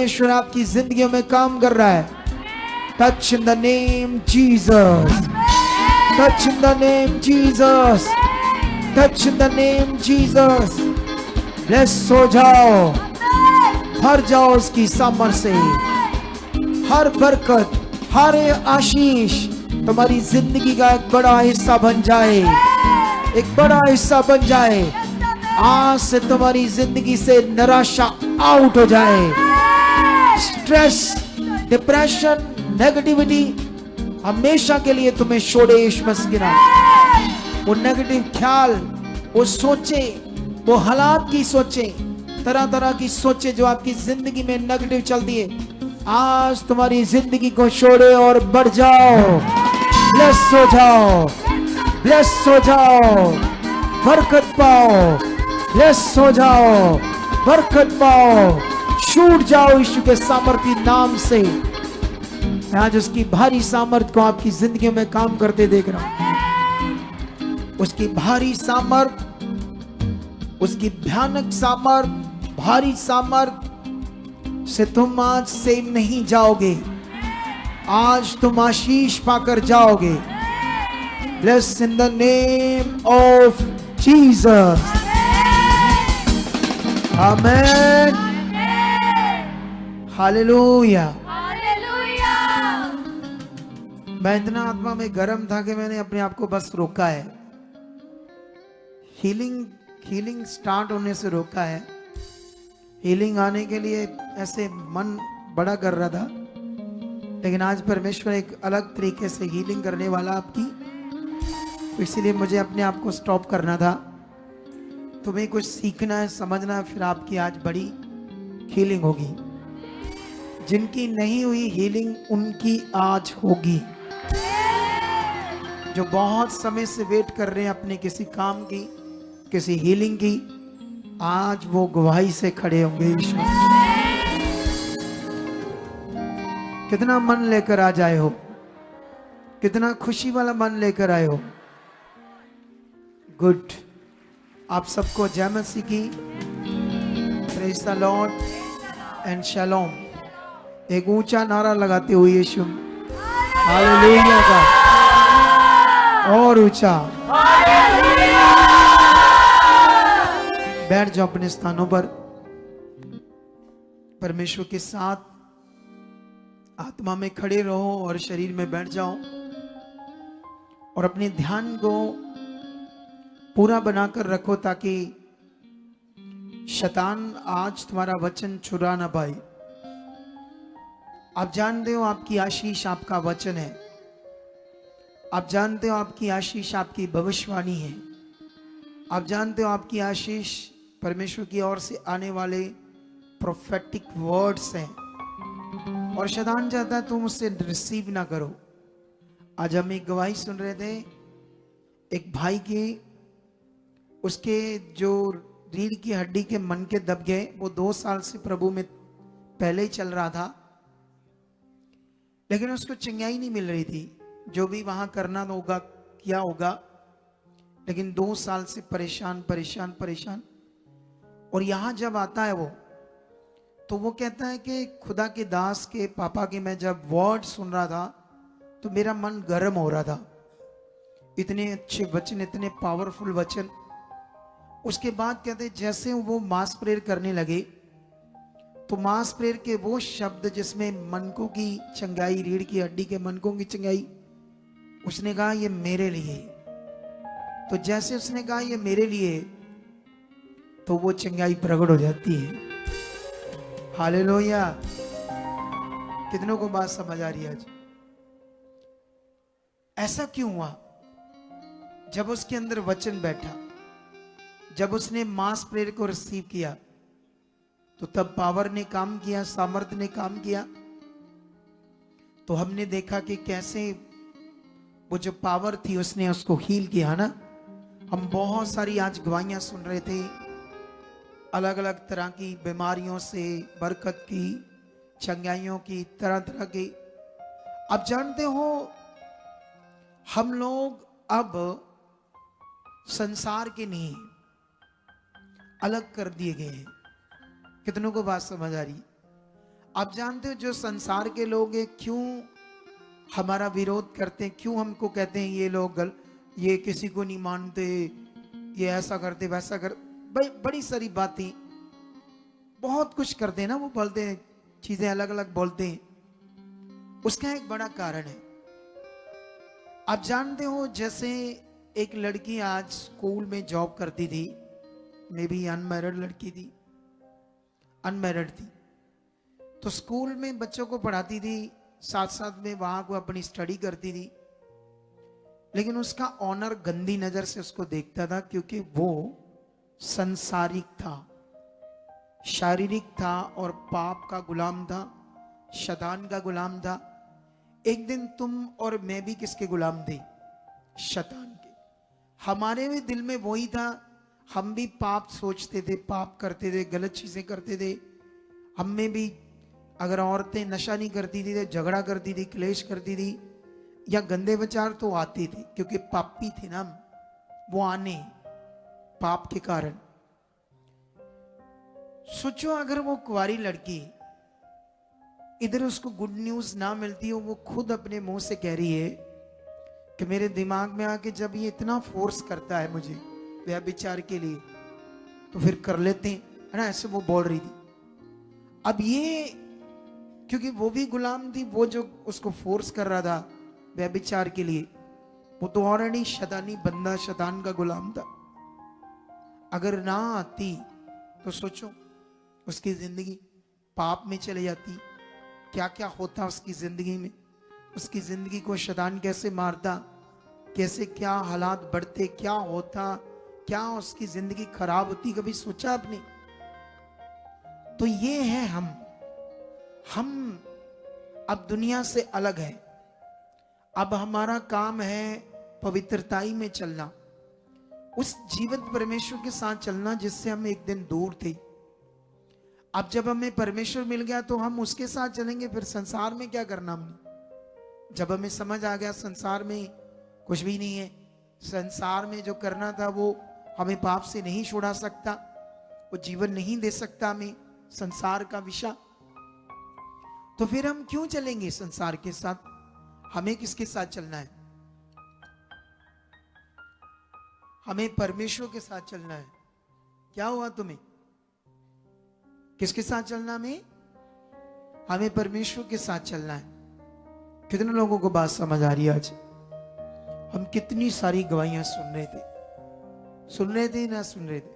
परमेश्वर आपकी जिंदगियों में काम कर रहा है। Touch in the name Jesus, touch in the name Jesus, touch in the name Jesus. Bless हो जाओ, भर जाओ उसकी सामर्थ से। हर बरकत, हर आशीष तुम्हारी जिंदगी का एक बड़ा हिस्सा बन जाए, एक बड़ा हिस्सा बन जाए। आज से तुम्हारी जिंदगी से निराशा आउट हो जाए। स्ट्रेस, डिप्रेशन, नेगेटिविटी हमेशा के लिए तुम्हें छोड़े यीशु मसीह के नाम। वो नेगेटिव ख्याल, वो सोचे, वो हालात की सोचे, तरह तरह की सोचे जो आपकी जिंदगी में नेगेटिव चलती है, आज तुम्हारी जिंदगी को छोड़े और बढ़ जाओ। ब्लेस हो जाओ, ब्लेस हो जाओ, बरकत पाओ। ब्लेस हो जाओ, बरकत पाओ, छूट जाओ यीशु के सामर्थी नाम से। आज उसकी भारी सामर्थ को आपकी जिंदगी में काम करते देख रहा हूं। उसकी भारी सामर्थ, उसकी भयानक सामर्थ, भारी सामर्थ से तुम आज से नहीं जाओगे। आज तुम आशीष पाकर जाओगे। Bless in the name of Jesus. Amen, hallelujah. मैं इतना आत्मा में गर्म था कि मैंने अपने आप को बस रोका है। हीलिंग स्टार्ट होने से रोका है। हीलिंग आने के लिए ऐसे मन बड़ा कर रहा था, लेकिन आज परमेश्वर एक अलग तरीके से हीलिंग करने वाला आपकी, तो इसीलिए मुझे अपने आप को स्टॉप करना था। तुम्हें कुछ सीखना है, समझना है, फिर आपकी आज बड़ी हीलिंग होगी। जिनकी नहीं हुई हीलिंग, उनकी आज होगी। जो बहुत समय से वेट कर रहे हैं अपने किसी काम की, किसी हीलिंग की, आज वो गवाही से खड़े होंगे। ईश्वर कितना मन लेकर आ जाए हो, कितना खुशी वाला मन लेकर आए हो। गुड। आप सबको जय मसीह की, प्रेज द लॉर्ड एंड शलोम। एक ऊंचा नारा लगाते हुए यीशु हालेलुया का, और ऊंचा। बैठ जाओ अपने स्थानों पर। परमेश्वर के साथ आत्मा में खड़े रहो और शरीर में बैठ जाओ, और अपने ध्यान को पूरा बनाकर रखो ताकि शैतान आज तुम्हारा वचन चुरा ना पाए। आप जानते हो आपकी आशीष आपका वचन है। आप जानते हो आपकी आशीष आपकी भविष्यवाणी है। आप जानते हो आपकी आशीष परमेश्वर की ओर से आने वाले प्रोफेटिक वर्ड्स हैं, और शैतान चाहता है तुम उससे रिसीव ना करो। आज हम एक गवाही सुन रहे थे एक भाई की, उसके जो रीढ़ की हड्डी के मन के दब गए। वो 2 साल से प्रभु में पहले ही चल रहा था, लेकिन उसको चंगाई नहीं मिल रही थी। जो भी वहां करना होगा किया होगा, लेकिन 2 साल से परेशान परेशान परेशान। और यहां जब आता है वो, तो वो कहता है कि खुदा के दास के पापा के मैं जब वर्ड सुन रहा था तो मेरा मन गर्म हो रहा था। इतने अच्छे वचन, इतने पावरफुल वचन। उसके बाद कहते जैसे वो मास प्रेयर करने लगे, तो मास प्रेयर के वो शब्द जिसमें मनकों की चंगाई, रीढ़ की हड्डी के मनकों की चंगाई, उसने कहा ये मेरे लिए। तो जैसे उसने कहा ये मेरे लिए, तो वो चंगाई प्रकट हो जाती है। हालेलुया। कितनों को बात समझ आ रही है आज? ऐसा क्यों हुआ? जब उसके अंदर वचन बैठा, जब उसने मास प्रेयर को रिसीव किया, तो तब पावर ने काम किया, सामर्थ्य ने काम किया। तो हमने देखा कि कैसे वो जो पावर थी उसने उसको हील किया ना। हम बहुत सारी आज गवाहियां सुन रहे थे, अलग अलग तरह की बीमारियों से, बरकत की, चंगाइयों की, तरह तरह की। आप जानते हो हम लोग अब संसार के नहीं, अलग कर दिए गए हैं। कितनों को बात समझ आ रही? आप जानते हो जो संसार के लोग हैं क्यों हमारा विरोध करते हैं, क्यों हमको कहते हैं ये लोग ये किसी को नहीं मानते, ये ऐसा करते वैसा कर, बड़ी सारी बातें बहुत कुछ करते हैं ना, वो बोलते हैं चीजें अलग अलग बोलते हैं। उसका एक बड़ा कारण है। आप जानते हो जैसे एक लड़की आज स्कूल में जॉब करती थी, मे बी अनमैरिड लड़की थी, अनमैरिड थी, तो स्कूल में बच्चों को पढ़ाती थी, साथ साथ में वहां को अपनी स्टडी करती थी। लेकिन उसका ऑनर गंदी नजर से उसको देखता था, क्योंकि वो संसारिक था, शारीरिक था और पाप का गुलाम था, शैतान का गुलाम था। एक दिन तुम और मैं भी किसके गुलाम थे? शैतान के। हमारे भी दिल में वही था, हम भी पाप सोचते थे, पाप करते थे, गलत चीजें करते थे। हम में भी अगर औरतें नशा नहीं करती थी तो झगड़ा करती थी, क्लेश करती थी, या गंदे विचार तो आते थे, क्योंकि पापी थे ना हम, वो आने पाप के कारण। सोचो अगर वो कुंवारी लड़की, इधर उसको गुड न्यूज ना मिलती हो, वो खुद अपने मुंह से कह रही है कि मेरे दिमाग में आके जब ये इतना फोर्स करता है मुझे व्यभिचार के लिए, तो फिर कर लेते हैं, है ना, ऐसे वो बोल रही थी। अब ये क्योंकि वो भी गुलाम थी, वो जो उसको फोर्स कर रहा था व्यभिचार के लिए, वो तो ऑलरेडी शैतानी बंदा, शैतान का गुलाम था। अगर ना आती तो सोचो उसकी जिंदगी पाप में चले जाती, क्या क्या होता उसकी जिंदगी में, उसकी जिंदगी को शैतान कैसे मारता, कैसे क्या हालात बढ़ते, क्या होता, क्या उसकी जिंदगी खराब होती, कभी सोचा आपने? तो ये है हम अब दुनिया से अलग है। अब हमारा काम है पवित्रताई में चलना, उस जीवित परमेश्वर के साथ चलना जिससे हम एक दिन दूर थे। अब जब हमें परमेश्वर मिल गया तो हम उसके साथ चलेंगे, फिर संसार में क्या करना हमने? जब हमें समझ आ गया संसार में कुछ भी नहीं है, संसार में जो करना था वो हमें पाप से नहीं छुड़ा सकता, वो जीवन नहीं दे सकता हमें संसार का विषय, तो फिर हम क्यों चलेंगे संसार के साथ? हमें किसके साथ चलना है? हमें परमेश्वर के साथ चलना है। क्या हुआ तुम्हें? किसके साथ चलना? हमें परमेश्वर के साथ चलना है। कितने लोगों को बात समझ आ रही है? आज हम कितनी सारी गवाहियां सुन रहे थे ना सुन रहे थे।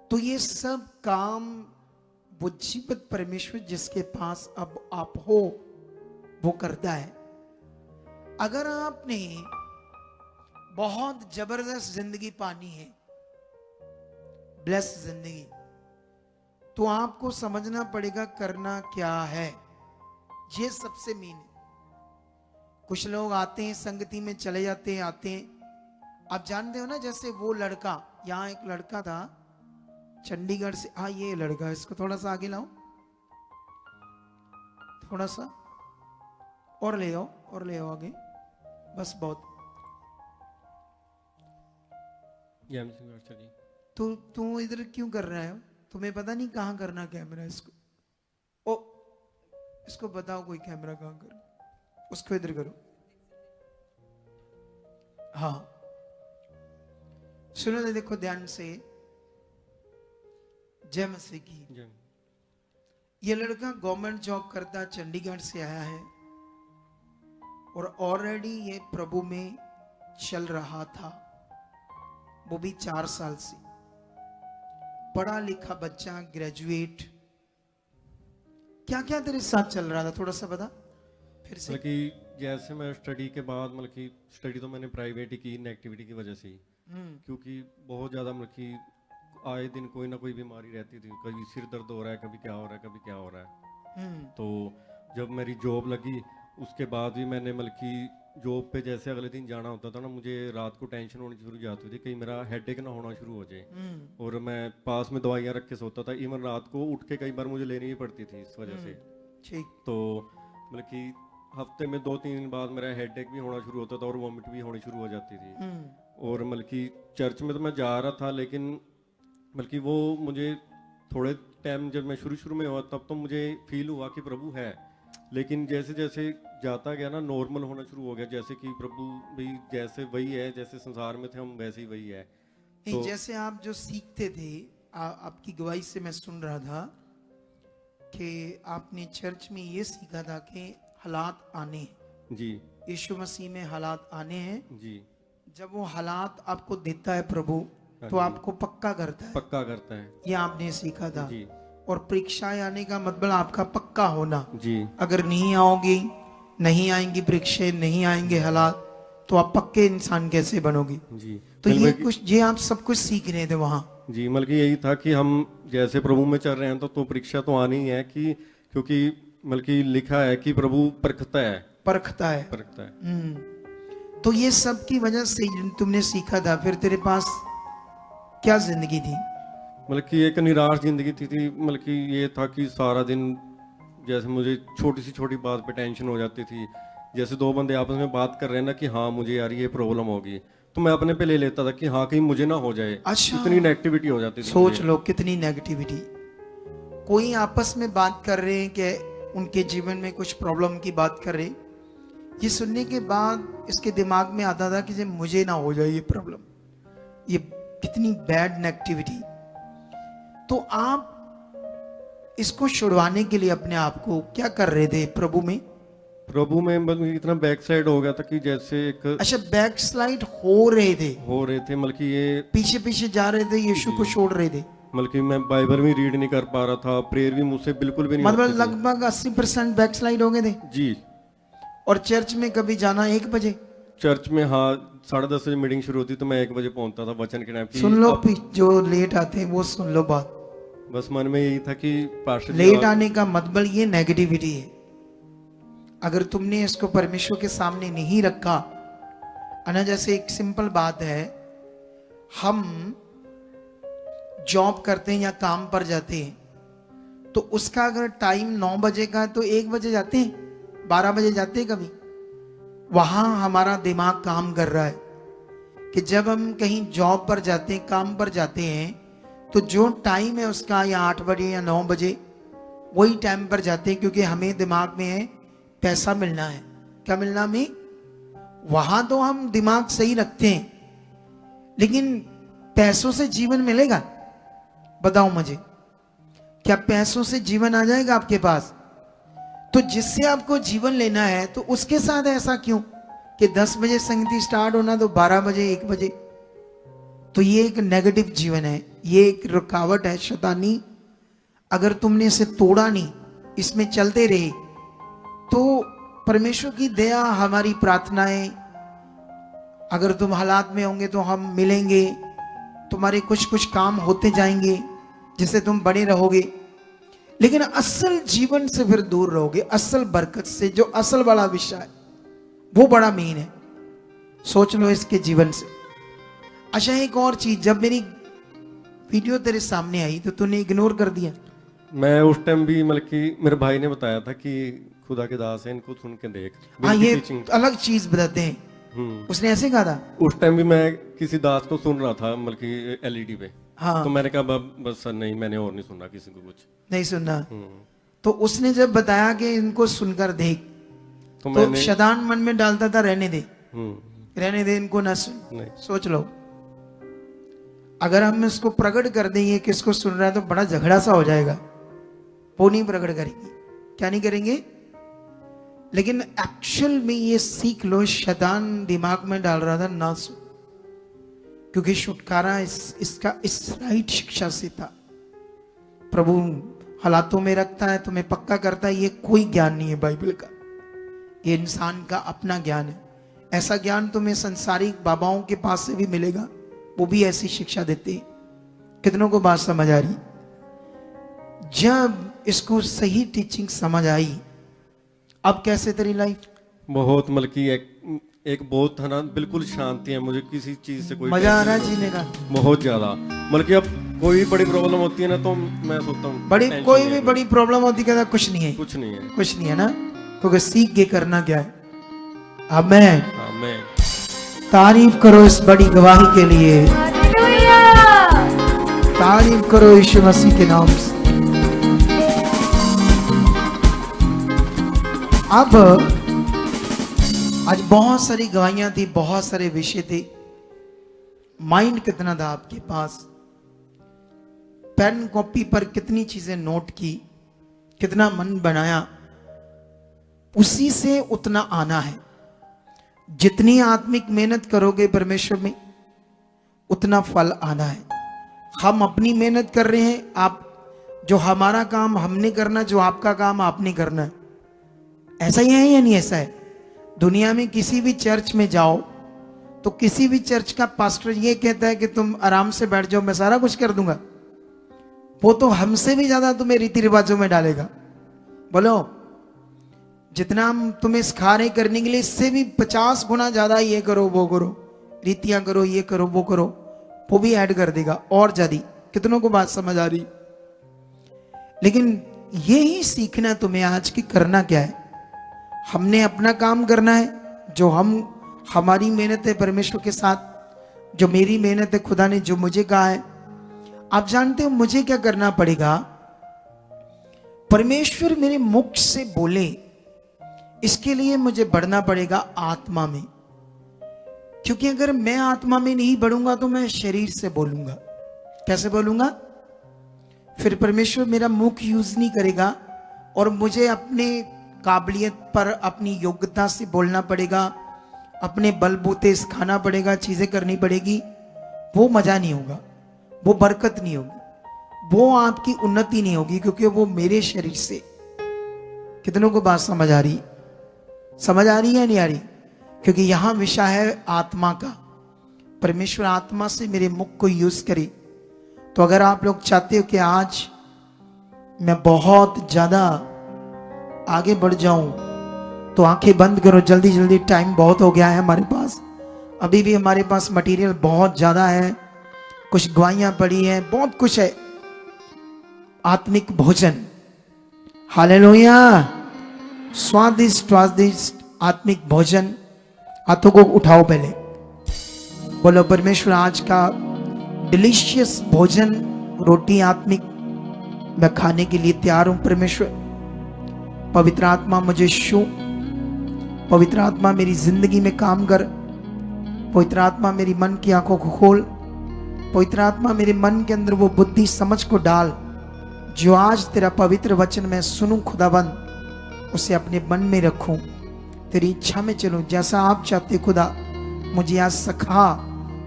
तो ये सब काम वो जीवित परमेश्वर जिसके पास अब आप हो वो करता है। अगर आपने बहुत जबरदस्त जिंदगी पानी है, ब्लेस जिंदगी, तो आपको समझना पड़ेगा करना क्या है। ये सबसे मेन है। कुछ लोग आते हैं, संगति में चले जाते हैं, आते हैं। आप जानते हो ना, जैसे वो लड़का, यहां एक लड़का था चंडीगढ़ से, हाँ ये लड़का, इसको थोड़ा सा आगे लाओ, थोड़ा सा और ले आओ आगे, बस बहुत। तो तू इधर क्यों कर रहा है? तुम्हें पता नहीं कहां करना कैमरा? इसको बताओ कोई कैमरा कहां कर, उसको इधर करो। हाँ सुनो, देखो ध्यान से। जय मसीह की। ये लड़का गवर्नमेंट जॉब करता, चंडीगढ़ से आया है और ऑलरेडी ये प्रभु में चल रहा था, वो भी 4 साल से। पढ़ा लिखा बच्चा, ग्रेजुएट। क्या क्या तेरे साथ चल रहा था, थोड़ा सा बता फिर से। कि जैसे मैं स्टडी के बाद, मतलब कि स्टडी तो मैंने प्राइवेट ही की इन एक्टिविटी की वजह से ही, क्योंकि बहुत ज़्यादा मतलब कि आए दिन कोई ना कोई बीमारी रहती थी, कभी सिर दर्द हो रहा है, कभी क्या हो रहा है, कभी क्या हो रहा है। तो जब मेरी जॉब लगी उसके बाद भी मैंने मतलब कि जॉब पे जैसे अगले दिन जाना होता था ना, मुझे रात को टेंशन होनी शुरू हो जाती थी, कहीं मेरा हेडेक ना होना शुरू हो जाए। और मैं पास में दवाइयाँ रख के सोता था, इवन रात को उठ के कई बार मुझे लेनी भी पड़ती थी इस वजह से। ठीक। तो मतलब कि हफ्ते में 2-3 दिन बाद मेरा हेडेक भी होना शुरू होता था और वॉमिट भी होनी शुरू हो जाती थी। और मतलब कि चर्च में तो मैं जा रहा था, लेकिन बल्कि वो मुझे थोड़े टाइम जब मैं शुरू में हुआ तब तो मुझे फील हुआ कि प्रभु है, लेकिन जैसे जैसे जाता गया ना नॉर्मल होना शुरू हो गया, जैसे कि प्रभु भी जैसे वही है, जैसे संसार में थे हम वैसे ही वही है। नहीं, जैसे आप जो सीखते थे, आपकी गवाही से मैं सुन रहा था कि आपने चर्च में ये सीखा था कि हालात आने हैं जी, यीशु मसीह में हालात आने हैं जी, जब वो हालात आपको देता है प्रभु तो आपको पक्का करता है, पक्का करता है ये आपने सीखा था जी, और परीक्षाएं आने का मतलब आपका पक्का होना। जी, अगर नहीं आओगी, नहीं आएंगी परीक्षाएं, नहीं आएंगे हालात, तो आप पक्के इंसान कैसे बनोगे? जी। तो ये आप सब कुछ सीख रहे थे वहां जी, बल्कि यही था कि हम जैसे प्रभु में चल रहे हैं तो परीक्षा तो आनी ही है, कि क्योंकि बल्कि लिखा है कि प्रभु परखता है। तो ये सब की वजह से तुमने सीखा था। फिर तेरे पास क्या जिंदगी थी? मतलब कि एक निराश जिंदगी थी। मतलब कि ये था कि सारा दिन जैसे मुझे छोटी से छोटी बात पे टेंशन हो जाती थी। जैसे दो बंदे आपस में बात कर रहे हैं ना कि हाँ मुझे यार ये प्रॉब्लम होगी, तो मैं अपने पे ले लेता था कि हाँ कहीं मुझे ना हो जाए। अच्छा, इतनी नेगेटिविटी हो जाती थी। सोच लो कितनी नेगेटिविटी। कोई आपस में बात कर रहे हैं कि उनके जीवन में कुछ प्रॉब्लम की बात कर रहे, ये सुनने के बाद इसके दिमाग में आता था कि मुझे ना हो जाए ये प्रॉब्लम। ये कितनी बैड नेगेटिविटी। तो आप इसको छुड़वाने के लिए अपने आप को क्या कर रहे थे प्रभु में? मतलब इतना बैक साइड हो गया था कि जैसे एक, अच्छा, बैक स्लाइड हो रहे थे मतलब कि ये पीछे पीछे जा रहे थे, यीशु को छोड़ रहे थे। मतलब कि मैं बाइबल भी रीड नहीं कर पा रहा था, प्रेयर भी मुझसे बिल्कुल भी नहीं होती मतलब थी। लगभग 80% बैक स्लाइड हो गए थे जी। और चर्च में कभी जाना 1 बजे, चर्च में हाँ 10:30 बजे मीटिंग शुरू होती तो मैं 1 बजे पहुंचता था वचन के टाइम की। सुन लो, जो लेट आते हैं वो सुन लो बात। बस मन में यही था कि पास्टर लेट आने का मतलब ये नेगेटिविटी है। अगर तुमने इसको परमेश्वर के सामने नहीं रखा ना, जैसे एक सिंपल बात है, हम जॉब करते हैं या काम पर जाते हैं तो उसका अगर टाइम 9 बजे का है तो 1 बजे जाते हैं, 12 बजे जाते हैं कभी। वहां हमारा दिमाग काम कर रहा है कि जब हम कहीं जॉब पर जाते हैं, काम पर जाते हैं, तो जो टाइम है उसका या 8 बजे या 9 बजे वही टाइम पर जाते हैं, क्योंकि हमें दिमाग में है पैसा मिलना है। क्या मिलना हमें? वहां तो हम दिमाग सही रखते हैं, लेकिन पैसों से जीवन मिलेगा? बताओ मुझे, क्या पैसों से जीवन आ जाएगा आपके पास? तो जिससे आपको जीवन लेना है तो उसके साथ ऐसा क्यों कि 10 बजे संगति स्टार्ट होना तो 12 बजे 1 बजे? तो ये एक नेगेटिव जीवन है, ये एक रुकावट है शैतानी। अगर तुमने इसे तोड़ा नहीं, इसमें चलते रहे, तो परमेश्वर की दया, हमारी प्रार्थनाएं, अगर तुम हालात में होंगे तो हम मिलेंगे, तुम्हारे कुछ कुछ काम होते जाएंगे जिससे तुम बने रहोगे, लेकिन असल जीवन से फिर दूर रहोगे। असल बरकत से, जो असल वाला विषय है वो बड़ा मेन है। सोच लो इसके जीवन से। अच्छा, एक और चीज, जब मेरी वीडियो तेरे सामने आई तो तूने इग्नोर कर दिया। मैं उस टाइम भी मतलब कि मेरे भाई ने बताया था कि खुदा के दास है, इनको सुन के देख। हाँ, ये अलग चीज बताते हैं। उसने ऐसे कहा था। उस टाइम भी मैं किसी दास को सुन रहा था, मतलब कि LED पे। हाँ, तो मैंने कहा बस सर नहीं, मैंने और नहीं सुना, किसी को कुछ नहीं सुनना। तो उसने जब बताया कि इनको सुनकर देख, तो शैतान मन में डालता था रहने दे, रहने दे, इनको ना सुन। सोच लो, अगर हम इसको प्रकट कर देंगे किसको सुन रहा है तो बड़ा झगड़ा सा हो जाएगा। वो नहीं प्रकट करेंगे। क्या नहीं करेंगे? लेकिन एक्चुअल में ये सीख लो, शैतान दिमाग में डाल रहा था ना सुन, क्योंकि छुटकारा इसका इस राइट शिक्षा से था। प्रभु हालातों में रखता है, तुम्हें पक्का करता है। ये कोई ज्ञान नहीं है बाइबल का, ये इंसान का अपना ज्ञान है। ऐसा ज्ञान तुम्हें संसारिक बाबाओं के पास से भी मिलेगा, वो भी ऐसी शिक्षा देते हैं। कितनों को बात समझ आ रही? जब इसको सही टीचिंग समझ आई, अब कैसे तेरी लाइफ? बहुत, मतलब कि एक बहुत है ना, बिल्कुल शांति है, मुझे किसी चीज से कोई मजा आ रहा है जीने का, बहुत ज्यादा। मतलब कि अब कोई भी बड़ी प्रॉब्लम होती है ना तो मैं सोचता हूँ कोई भी बड़ी प्रॉब्लम होती है, कुछ नहीं है, कुछ नहीं है, कुछ नहीं है ना, क्योंकि सीख के करना क्या है। आमीन, आमीन। तारीफ करो इस बड़ी गवाही के लिए, तारीफ करो यीशु मसीह के नाम से। अब आज बहुत सारी गवाहियां थी, बहुत सारे विषय थे। माइंड कितना था आपके पास, पेन कॉपी पर कितनी चीजें नोट की, कितना मन बनाया, उसी से उतना आना है। जितनी आत्मिक मेहनत करोगे परमेश्वर में, उतना फल आना है। हम अपनी मेहनत कर रहे हैं, आप जो हमारा काम हमने करना, जो आपका काम आपने करना है। ऐसा ही है या नहीं ऐसा है? दुनिया में किसी भी चर्च में जाओ तो किसी भी चर्च का पास्टर ये कहता है कि तुम आराम से बैठ जाओ, मैं सारा कुछ कर दूंगा। वो तो हमसे भी ज्यादा तुम्हें रीति रिवाजों में डालेगा। बोलो, जितना हम तुम्हें सिखा रहे करने के लिए, इससे भी 50 गुना ज्यादा ये करो वो करो, रीतियां करो, ये करो वो करो, वो भी ऐड कर देगा और ज्यादा। कितनों को बात समझ आ रही? लेकिन ये ही सीखना तुम्हें आज की करना क्या है। हमने अपना काम करना है, जो हमारी मेहनत है परमेश्वर के साथ, जो मेरी मेहनत है, खुदा ने जो मुझे कहा है। आप जानते हो मुझे क्या करना पड़ेगा? परमेश्वर मेरे मुख से बोले, इसके लिए मुझे बढ़ना पड़ेगा आत्मा में। क्योंकि अगर मैं आत्मा में नहीं बढ़ूंगा तो मैं शरीर से बोलूंगा। कैसे बोलूंगा? फिर परमेश्वर मेरा मुख यूज नहीं करेगा और मुझे अपने काबिलियत पर, अपनी योग्यता से बोलना पड़ेगा, अपने बलबूते सिखाना पड़ेगा, चीजें करनी पड़ेगी। वो मजा नहीं होगा, वो बरकत नहीं होगी, वो आपकी उन्नति नहीं होगी, क्योंकि वो मेरे शरीर से। कितनों को बात समझ आ रही? समझ आ रही है नहीं आ रही? क्योंकि यहां विषय है आत्मा का। परमेश्वर आत्मा से मेरे मुख को यूज करे। तो अगर आप लोग चाहते हो कि आज मैं बहुत ज्यादा आगे बढ़ जाऊं, तो आंखें बंद करो जल्दी जल्दी, टाइम बहुत हो गया है हमारे पास। अभी भी हमारे पास मटेरियल बहुत ज्यादा है, कुछ गवाहियां पड़ी हैं, बहुत कुछ है। आत्मिक भोजन, हालेलुया, स्वादिष्ट स्वादिष्ट आत्मिक भोजन। हाथों को उठाओ पहले, बोलो परमेश्वर आज का डिलीशियस भोजन, रोटी आत्मिक मैं खाने के लिए तैयार हूं। परमेश्वर पवित्र आत्मा मुझे छू, पवित्र आत्मा मेरी जिंदगी में काम कर, पवित्र आत्मा मेरी मन की आंखों को खोल, पवित्र आत्मा मेरे मन के अंदर वो बुद्धि समझ को डाल, जो आज तेरा पवित्र वचन मैं सुनूं खुदाबंद, उसे अपने मन में रखूं, तेरी इच्छा में चलूं। जैसा आप चाहते खुदा, मुझे आज सिखा,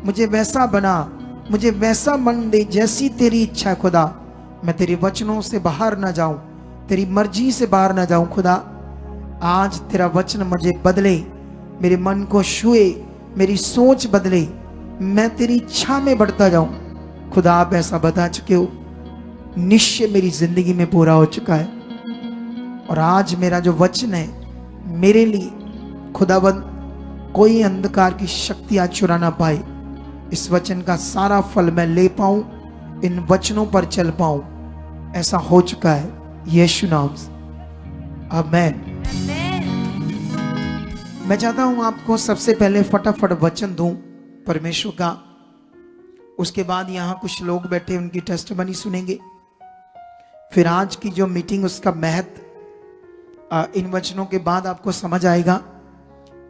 मुझे वैसा बना, मुझे वैसा मन दे जैसी तेरी इच्छा है खुदा। मैं तेरे वचनों से बाहर ना जाऊं, तेरी मर्जी से बाहर ना जाऊं खुदा। आज तेरा वचन मुझे बदले, मेरे मन को छुए, मेरी सोच बदले, मैं तेरी इच्छा में बढ़ता जाऊं खुदा। आप ऐसा बता चुके हो, निश्चय मेरी जिंदगी में पूरा हो चुका है। और आज मेरा जो वचन है मेरे लिए खुदाबंद, कोई अंधकार की शक्ति आज चुरा ना पाए। इस वचन का सारा फल मैं ले पाऊं, इन वचनों पर चल पाऊं, ऐसा हो चुका है यीशु नाम से, आमीन। मैं चाहता हूं आपको सबसे पहले फटाफट वचन दूं परमेश्वर का, उसके बाद यहां कुछ लोग बैठे उनकी टेस्टमनी सुनेंगे। फिर आज की जो मीटिंग, उसका महत्व इन वचनों के बाद आपको समझ आएगा।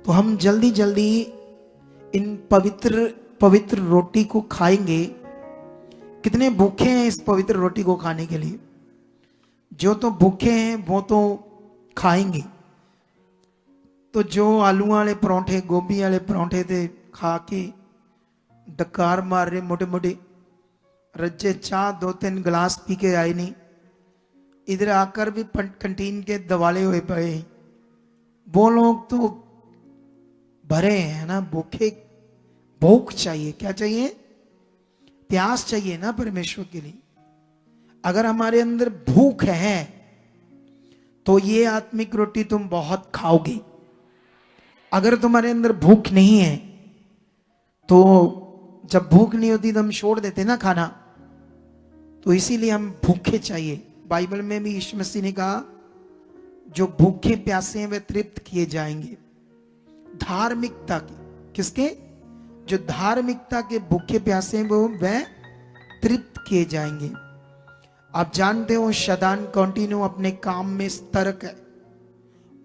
तो हम जल्दी जल्दी इन पवित्र रोटी को खाएंगे। कितने भूखे हैं इस पवित्र रोटी को खाने के लिए? जो तो भूखे हैं वो तो खाएंगे। तो जो आलू वाले परोंठे, गोभी वाले परोंठे थे, खा के डकार मार रहे मोटे मोटे, रज्जे चाह 2-3 गिलास पी के आए नहीं, इधर आकर भी कंटीन के दवाले हुए पड़े। वो लोग तो भरे हैं ना, भूखे। भूख चाहिए, क्या चाहिए? प्यास चाहिए ना परमेश्वर के लिए। अगर हमारे अंदर भूख है तो ये आत्मिक रोटी तुम बहुत खाओगे। अगर तुम्हारे अंदर भूख नहीं है तो जब भूख नहीं होती तो हम छोड़ देते ना खाना। तो इसीलिए हम भूखे चाहिए। बाइबल में भी यीशु मसीह ने कहा, जो भूखे प्यासे हैं वे तृप्त किए जाएंगे। धार्मिकता के, किसके? जो धार्मिकता के भूखे प्यासे हैं वो वह तृप्त किए जाएंगे। आप जानते हो शैतान कंटिन्यू अपने काम में सतर्क है।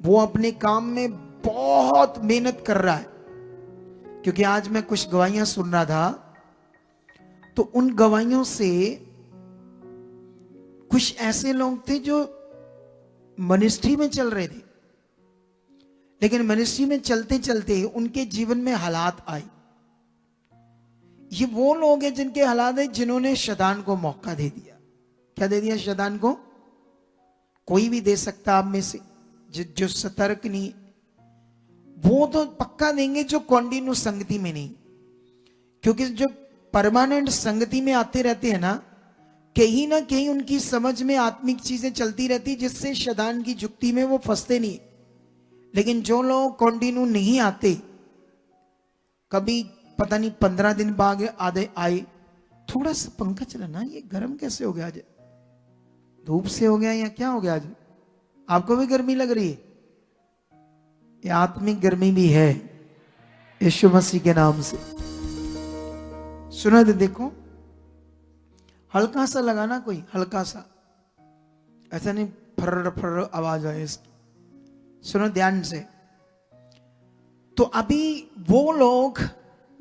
वो अपने काम में बहुत मेहनत कर रहा है। क्योंकि आज मैं कुछ गवाहियां सुन रहा था, तो उन गवाहियों से कुछ ऐसे लोग थे जो मिनिस्ट्री में चल रहे थे, लेकिन मिनिस्ट्री में चलते चलते उनके जीवन में हालात आए। ये वो लोग हैं जिनके हालात है जिन्होंने शैतान को मौका दे दिया। क्या दे दिया शैतान को? कोई भी दे सकता आप में से, जो सतर्क नहीं, वो तो पक्का देंगे जो कंटिन्यू संगति में नहीं। क्योंकि जो परमानेंट संगति में आते रहते हैं ना कहीं उनकी समझ में आत्मिक चीजें चलती रहती, जिससे शैतान की जुक्ति में वो फंसते नहीं। लेकिन जो लोग कंटिन्यू नहीं आते, कभी पता नहीं 15 दिन बाद आधे आए, थोड़ा सा पंखा चला ना, ये गर्म कैसे हो गया आज, धूप से हो गया या क्या हो गया आज, आपको भी गर्मी लग रही है? ये आत्मिक गर्मी भी है यीशु मसीह के नाम से। सुना दे, देखो हल्का सा लगाना, कोई हल्का सा, ऐसा नहीं फर्र फर्र आवाज आए इसकी। सुनो ध्यान से। तो अभी वो लोग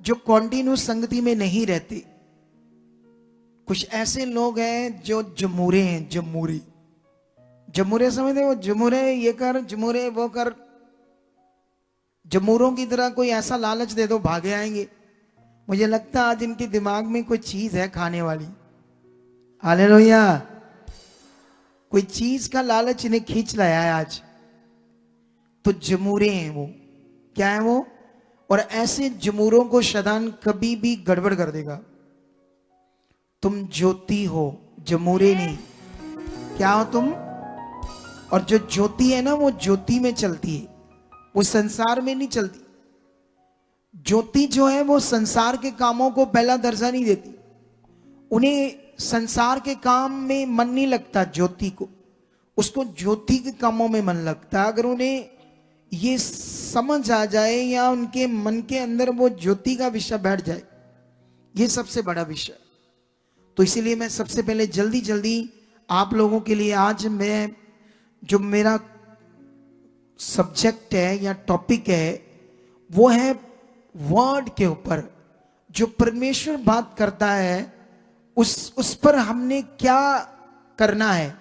जो कंटिन्यू संगति में नहीं रहते, कुछ ऐसे लोग हैं जो जमूरे हैं। जमूरे समझते हो? जमूरे ये कर, जमूरे वो कर। जमूरों की तरह कोई ऐसा लालच दे दो भागे आएंगे। मुझे लगता है आज इनके दिमाग में कोई चीज है खाने वाली। हालेलुया। कोई चीज का लालच इन्हें खींच लाया है आज। तो जमूरे हैं वो। क्या है वो? और ऐसे जमूरों को शैतान कभी भी गड़बड़ कर देगा। तुम ज्योति हो, जमूरे नहीं। क्या हो तुम? और जो ज्योति है ना, वो ज्योति में चलती है, वो संसार में नहीं चलती। ज्योति जो है वो संसार के कामों को पहला दर्जा नहीं देती। उन्हें संसार के काम में मन नहीं लगता। ज्योति को, उसको ज्योति के कामों में मन लगता। अगर उन्हें ये समझ आ जाए या उनके मन के अंदर वो ज्योति का विषय बैठ जाए, ये सबसे बड़ा विषय। तो इसीलिए मैं सबसे पहले जल्दी जल्दी आप लोगों के लिए आज मैं जो मेरा सब्जेक्ट है या टॉपिक है वो है वर्ड के ऊपर। जो परमेश्वर बात करता है उस पर हमने क्या करना है,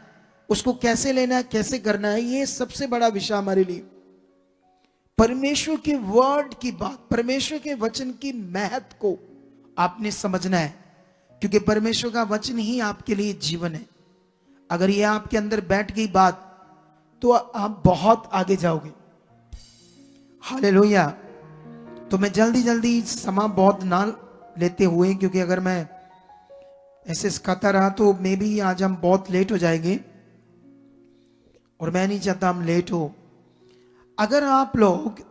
उसको कैसे लेना है, कैसे करना है, ये सबसे बड़ा विषय हमारे लिए। परमेश्वर के वर्ड की बात, परमेश्वर के वचन की महत्व को आपने समझना है। क्योंकि परमेश्वर का वचन ही आपके लिए जीवन है। अगर ये आपके अंदर बैठ गई बात तो आप बहुत आगे जाओगे। हालेलुया। तो मैं जल्दी जल्दी समा बहुत ना लेते हुए, क्योंकि अगर मैं ऐसे सिखाता रहा तो मे भी आज हम बहुत लेट हो जाएंगे और मैं नहीं चाहता हम लेट हो। अगर आप लोग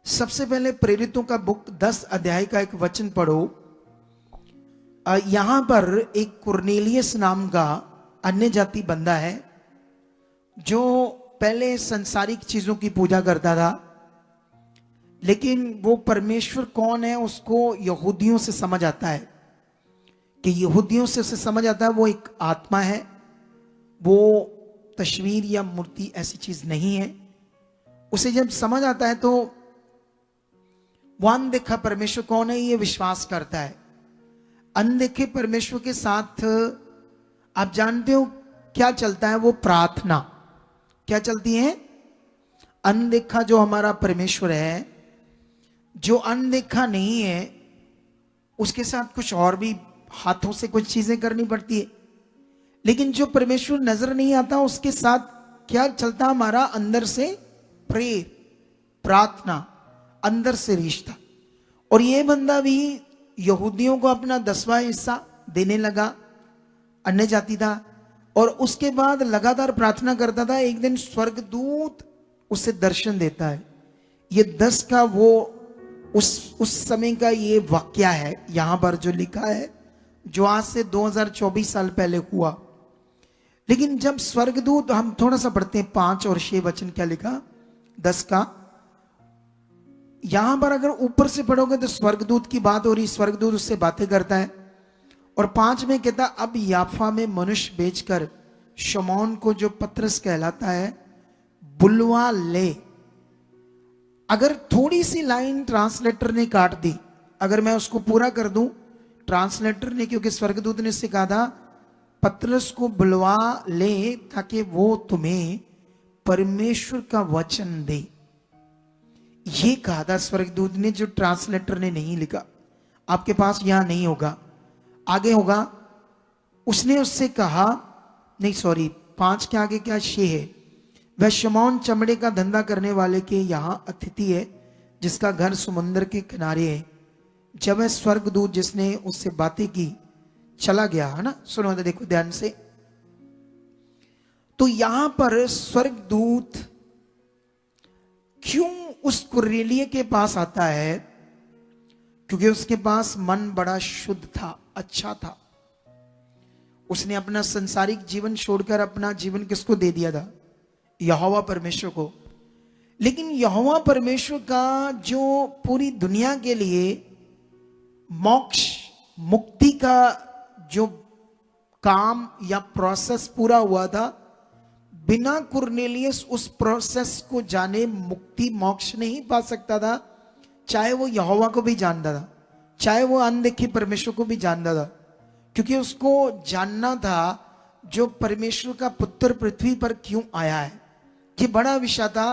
सबसे पहले प्रेरितों का बुक 10 अध्याय का एक वचन पढ़ो। यहां पर एक कुरनेलियस नाम का अन्य जाति बंदा है जो पहले संसारिक चीजों की पूजा करता था, लेकिन वो परमेश्वर कौन है उसको यहूदियों से समझ आता है। कि यहूदियों से उसे समझ आता है वो एक आत्मा है, वो तस्वीर या मूर्ति ऐसी चीज नहीं है। उसे जब समझ आता है तो वो अनदेखा परमेश्वर कौन है ये विश्वास करता है। अनदेखे परमेश्वर के साथ आप जानते हो क्या चलता है? वो प्रार्थना। क्या चलती है? अनदेखा जो हमारा परमेश्वर है, जो अनदेखा नहीं है, उसके साथ कुछ और भी हाथों से कुछ चीजें करनी पड़ती है। लेकिन जो परमेश्वर नजर नहीं आता उसके साथ क्या चलता? हमारा अंदर से प्रेयर, प्रार्थना, अंदर से रिश्ता। और ये बंदा भी यहूदियों को अपना 10वां हिस्सा देने लगा, अन्य जाति था, और उसके बाद लगातार प्रार्थना करता था। एक दिन स्वर्गदूत उसे दर्शन देता है। ये 10 का वो उस समय का ये वाक्या है यहां पर जो लिखा है, जो आज से 2024 साल पहले हुआ। लेकिन जब स्वर्गदूत, हम थोड़ा सा पढ़ते हैं 5 और 6 वचन क्या लिखा 10 का। यहां पर अगर ऊपर से पढ़ोगे तो स्वर्गदूत की बात हो रही, स्वर्गदूत उससे बातें करता है। और 5 में कहता, अब याफा में मनुष्य भेजकर शमौन को जो पतरस कहलाता है बुलवा ले। अगर थोड़ी सी लाइन ट्रांसलेटर ने काट दी, अगर मैं उसको पूरा कर दूं, ट्रांसलेटर ने, क्योंकि स्वर्गदूत ने इससे कहा था पतरस को बुलवा ले ताकि वो तुम्हें परमेश्वर का वचन दे, ये कहा था स्वर्गदूत ने, जो ट्रांसलेटर ने नहीं लिखा। आपके पास यहां नहीं होगा, आगे होगा। उसने उससे कहा, नहीं सॉरी, 5 के आगे क्या 6 है, वह शमौन चमड़े का धंधा करने वाले के यहां अतिथि है, जिसका घर समुद्र के किनारे है। जब वह स्वर्गदूत जिसने उससे बातें की चला गया, है ना, सुनो तो देखो ध्यान से। तो यहां पर स्वर्गदूत क्यों उस कुरेलिये के पास आता है? क्योंकि उसके पास मन बड़ा शुद्ध था, अच्छा था। उसने अपना संसारिक जीवन छोड़कर अपना जीवन किसको दे दिया था? यहोवा परमेश्वर को। लेकिन यहोवा परमेश्वर का जो पूरी दुनिया के लिए मोक्ष, मुक्ति का जो काम या प्रोसेस पूरा हुआ था, बिना कुरनेलियस उस प्रोसेस को जाने मुक्ति मोक्ष नहीं पा सकता था। चाहे वो यहोवा को भी जानता था, चाहे वो अनदेखे परमेश्वर को भी जानता था, क्योंकि उसको जानना था जो परमेश्वर का पुत्र पृथ्वी पर क्यों आया है। ये बड़ा विषय था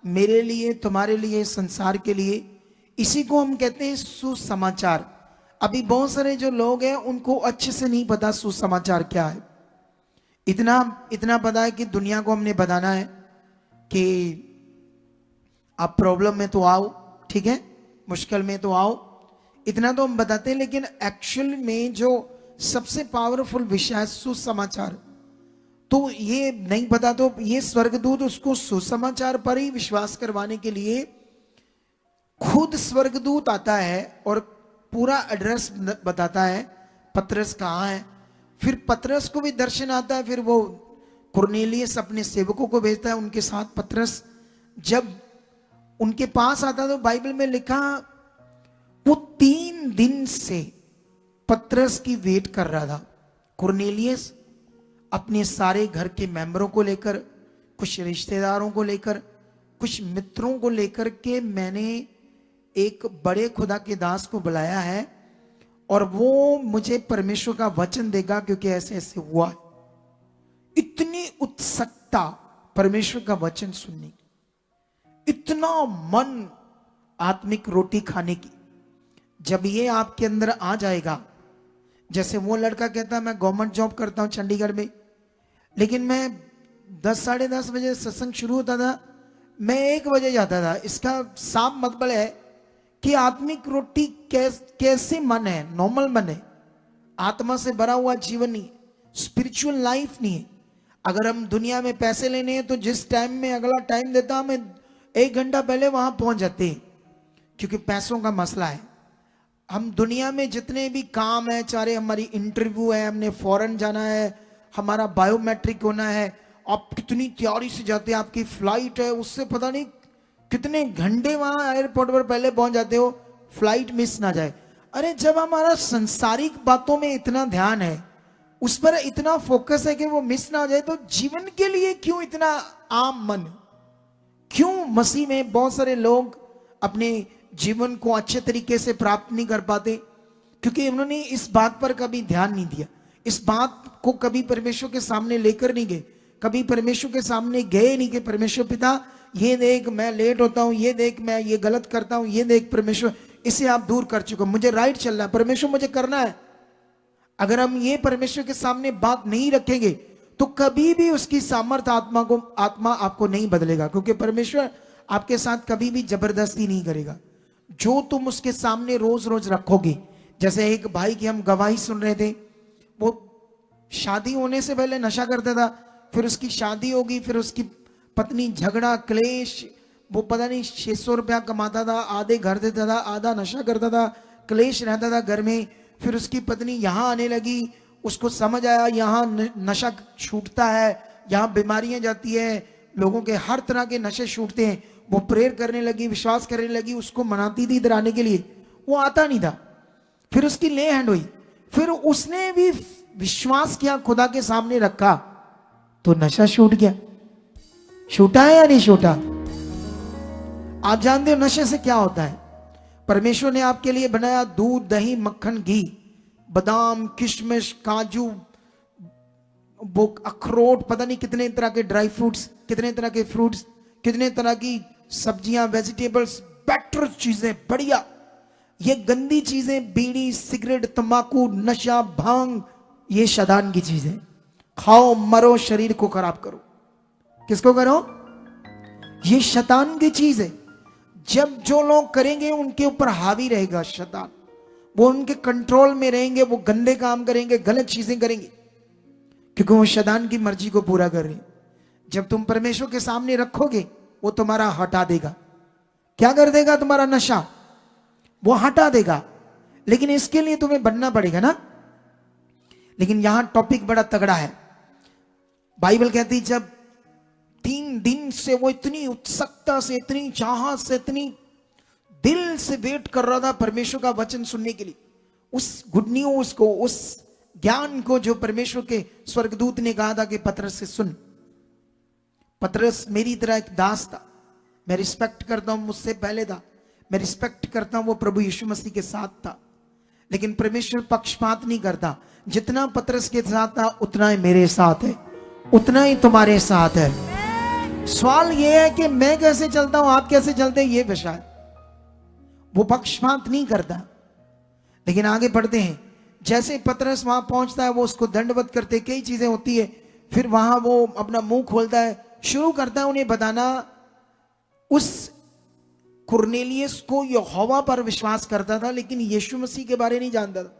मेरे लिए, तुम्हारे लिए, संसार के लिए। इसी को हम कहते हैं सुसमाचार। अभी बहुत सारे जो लोग हैं उनको अच्छे से नहीं पता सुसमाचार क्या है। इतना पता है कि दुनिया को हमने बताना है कि आप प्रॉब्लम में तो आओ, ठीक है, मुश्किल में तो आओ, इतना तो हम बताते हैं। लेकिन एक्चुअल में जो सबसे पावरफुल विषय है सुसमाचार, तो ये नहीं पता। तो ये स्वर्गदूत उसको सुसमाचार पर ही विश्वास करवाने के लिए खुद स्वर्गदूत आता है और पूरा एड्रेस बताता है, पतरस कहाँ है। फिर पतरस को भी दर्शन आता है, फिर वो कुरनेलियस अपने सेवकों को भेजता है उनके साथ। पतरस जब उनके पास आता तो बाइबल में लिखा वो 3 दिन से पतरस की वेट कर रहा था। कुरनेलियस अपने सारे घर के मेंबरों को लेकर, कुछ रिश्तेदारों को लेकर, कुछ मित्रों को लेकर के मैंने एक बड़े खुदा के दास को बुलाया है और वो मुझे परमेश्वर का वचन देगा, क्योंकि ऐसे ऐसे हुआ। इतनी उत्सुकता परमेश्वर का वचन सुनने की, इतना मन आत्मिक रोटी खाने की। जब ये आपके अंदर आ जाएगा, जैसे वो लड़का कहता मैं गवर्नमेंट जॉब करता हूं चंडीगढ़ में, लेकिन मैं 10 साढ़े 10 बजे सत्संग शुरू होता था, मैं 1 बजे जाता था। इसका साफ मतलब है कि आत्मिक रोटी कैसे मन है, नॉर्मल मन है, आत्मा से भरा हुआ जीवन नहीं, स्पिरिचुअल लाइफ नहीं है। अगर हम दुनिया में पैसे लेने हैं तो जिस टाइम में अगला टाइम देता हमें 1 घंटा पहले वहां पहुंच जाते हैं, क्योंकि पैसों का मसला है। हम दुनिया में जितने भी काम है, चाहे हमारी इंटरव्यू है, हमने फॉरेन जाना है, हमारा बायोमेट्रिक होना है, आप कितनी तैयारी से जाते हैं, आपकी फ्लाइट है, उससे पता नहीं कितने घंटे वहां एयरपोर्ट पर पहले पहुंच जाते हो, फ्लाइट मिस ना जाए। अरे जब हमारा संसारिक बातों में इतना ध्यान है, उस पर इतना फोकस है कि वो मिस ना जाए, तो जीवन के लिए क्यों इतना आम मन? क्यों मसीह में बहुत सारे लोग अपने जीवन को अच्छे तरीके से प्राप्त नहीं कर पाते? क्योंकि उन्होंने इस बात पर कभी ध्यान नहीं दिया, इस बात को कभी परमेश्वर के सामने लेकर नहीं गए, कभी परमेश्वर के सामने गए नहीं कि परमेश्वर पिता ये देख मैं लेट होता हूं, ये देख मैं ये गलत करता हूं, ये देख परमेश्वर इसे आप दूर कर चुके हो, मुझे राइट चलना है, परमेश्वर मुझे करना है। अगर हम ये परमेश्वर के सामने बात नहीं रखेंगे तो कभी भी उसकी सामर्थ आत्मा आपको नहीं बदलेगा, क्योंकि परमेश्वर आपके साथ कभी भी जबरदस्ती नहीं करेगा। जो तुम उसके सामने रोज रोज रखोगे, जैसे एक भाई की हम गवाही सुन रहे थे, वो शादी होने से पहले नशा करता था, फिर उसकी शादी होगी, फिर उसकी पत्नी झगड़ा क्लेश, वो पता नहीं 600 रुपया कमाता था, आधे घर देता था, आधा नशा करता था, क्लेश रहता था घर में। फिर उसकी पत्नी यहाँ आने लगी, उसको समझ आया यहाँ नशा छूटता है, यहाँ बीमारियां जाती है, लोगों के हर तरह के नशे छूटते हैं। वो प्रेयर करने लगी, विश्वास करने लगी, उसको मनाती थी इधर आने के लिए, वो आता नहीं था। फिर उसकी ले हैंड हुई, फिर उसने भी विश्वास किया, खुदा के सामने रखा, तो नशा छूट गया। छूटा है या नहीं छूटा? आप जानते हो नशे से क्या होता है? परमेश्वर ने आपके लिए बनाया दूध, दही, मक्खन, घी, बादाम, किशमिश, काजू, वो अखरोट, पता नहीं कितने तरह के ड्राई फ्रूट्स, कितने तरह के फ्रूट्स, कितने तरह की सब्जियां, वेजिटेबल्स, बेटर चीजें, बढ़िया। ये गंदी चीजें, बीड़ी, सिगरेट, तंबाकू, नशा, भांग, ये शैतान की चीजें। खाओ, मरो, शरीर को खराब करो। किसको करो? ये शैतान की चीज है। जब जो लोग करेंगे उनके ऊपर हावी रहेगा शैतान, वो उनके कंट्रोल में रहेंगे, वो गंदे काम करेंगे, गलत चीजें करेंगे, क्योंकि वो शैतान की मर्जी को पूरा कर रहे हैं। जब तुम परमेश्वर के सामने रखोगे, वो तुम्हारा हटा देगा। क्या कर देगा? तुम्हारा नशा वो हटा देगा। लेकिन इसके लिए तुम्हें बनना पड़ेगा ना। लेकिन यहां टॉपिक बड़ा तगड़ा है। बाइबल कहती जब 3 दिन से वो इतनी उत्सुकता से, इतनी चाहत से, इतनी दिल से वेट कर रहा था परमेश्वर का वचन सुनने के लिए, उस गुड न्यूज को, उस ज्ञान को जो परमेश्वर के स्वर्गदूत ने कहा था कि पतरस से सुन। पतरस मेरी तरह एक दास था, मैं रिस्पेक्ट करता हूं, मुझसे पहले था, मैं रिस्पेक्ट करता हूं, वो प्रभु यीशु मसीह के साथ था। लेकिन परमेश्वर पक्षपात नहीं करता। जितना पतरस के साथ था उतना ही मेरे साथ है, उतना ही तुम्हारे साथ है। सवाल यह है कि मैं कैसे चलता हूं, आप कैसे चलते हैं, ये विषय है। वो पक्षपात नहीं करता। लेकिन आगे बढ़ते हैं। जैसे पतरस वहां पहुंचता है, वो उसको दंडवत करते, कई चीजें होती है। फिर वहां वो अपना मुंह खोलता है, शुरू करता है उन्हें बताना। उस कुरनेलियस को यहोवा पर विश्वास करता था, लेकिन यीशु मसीह के बारे नहीं जानता था।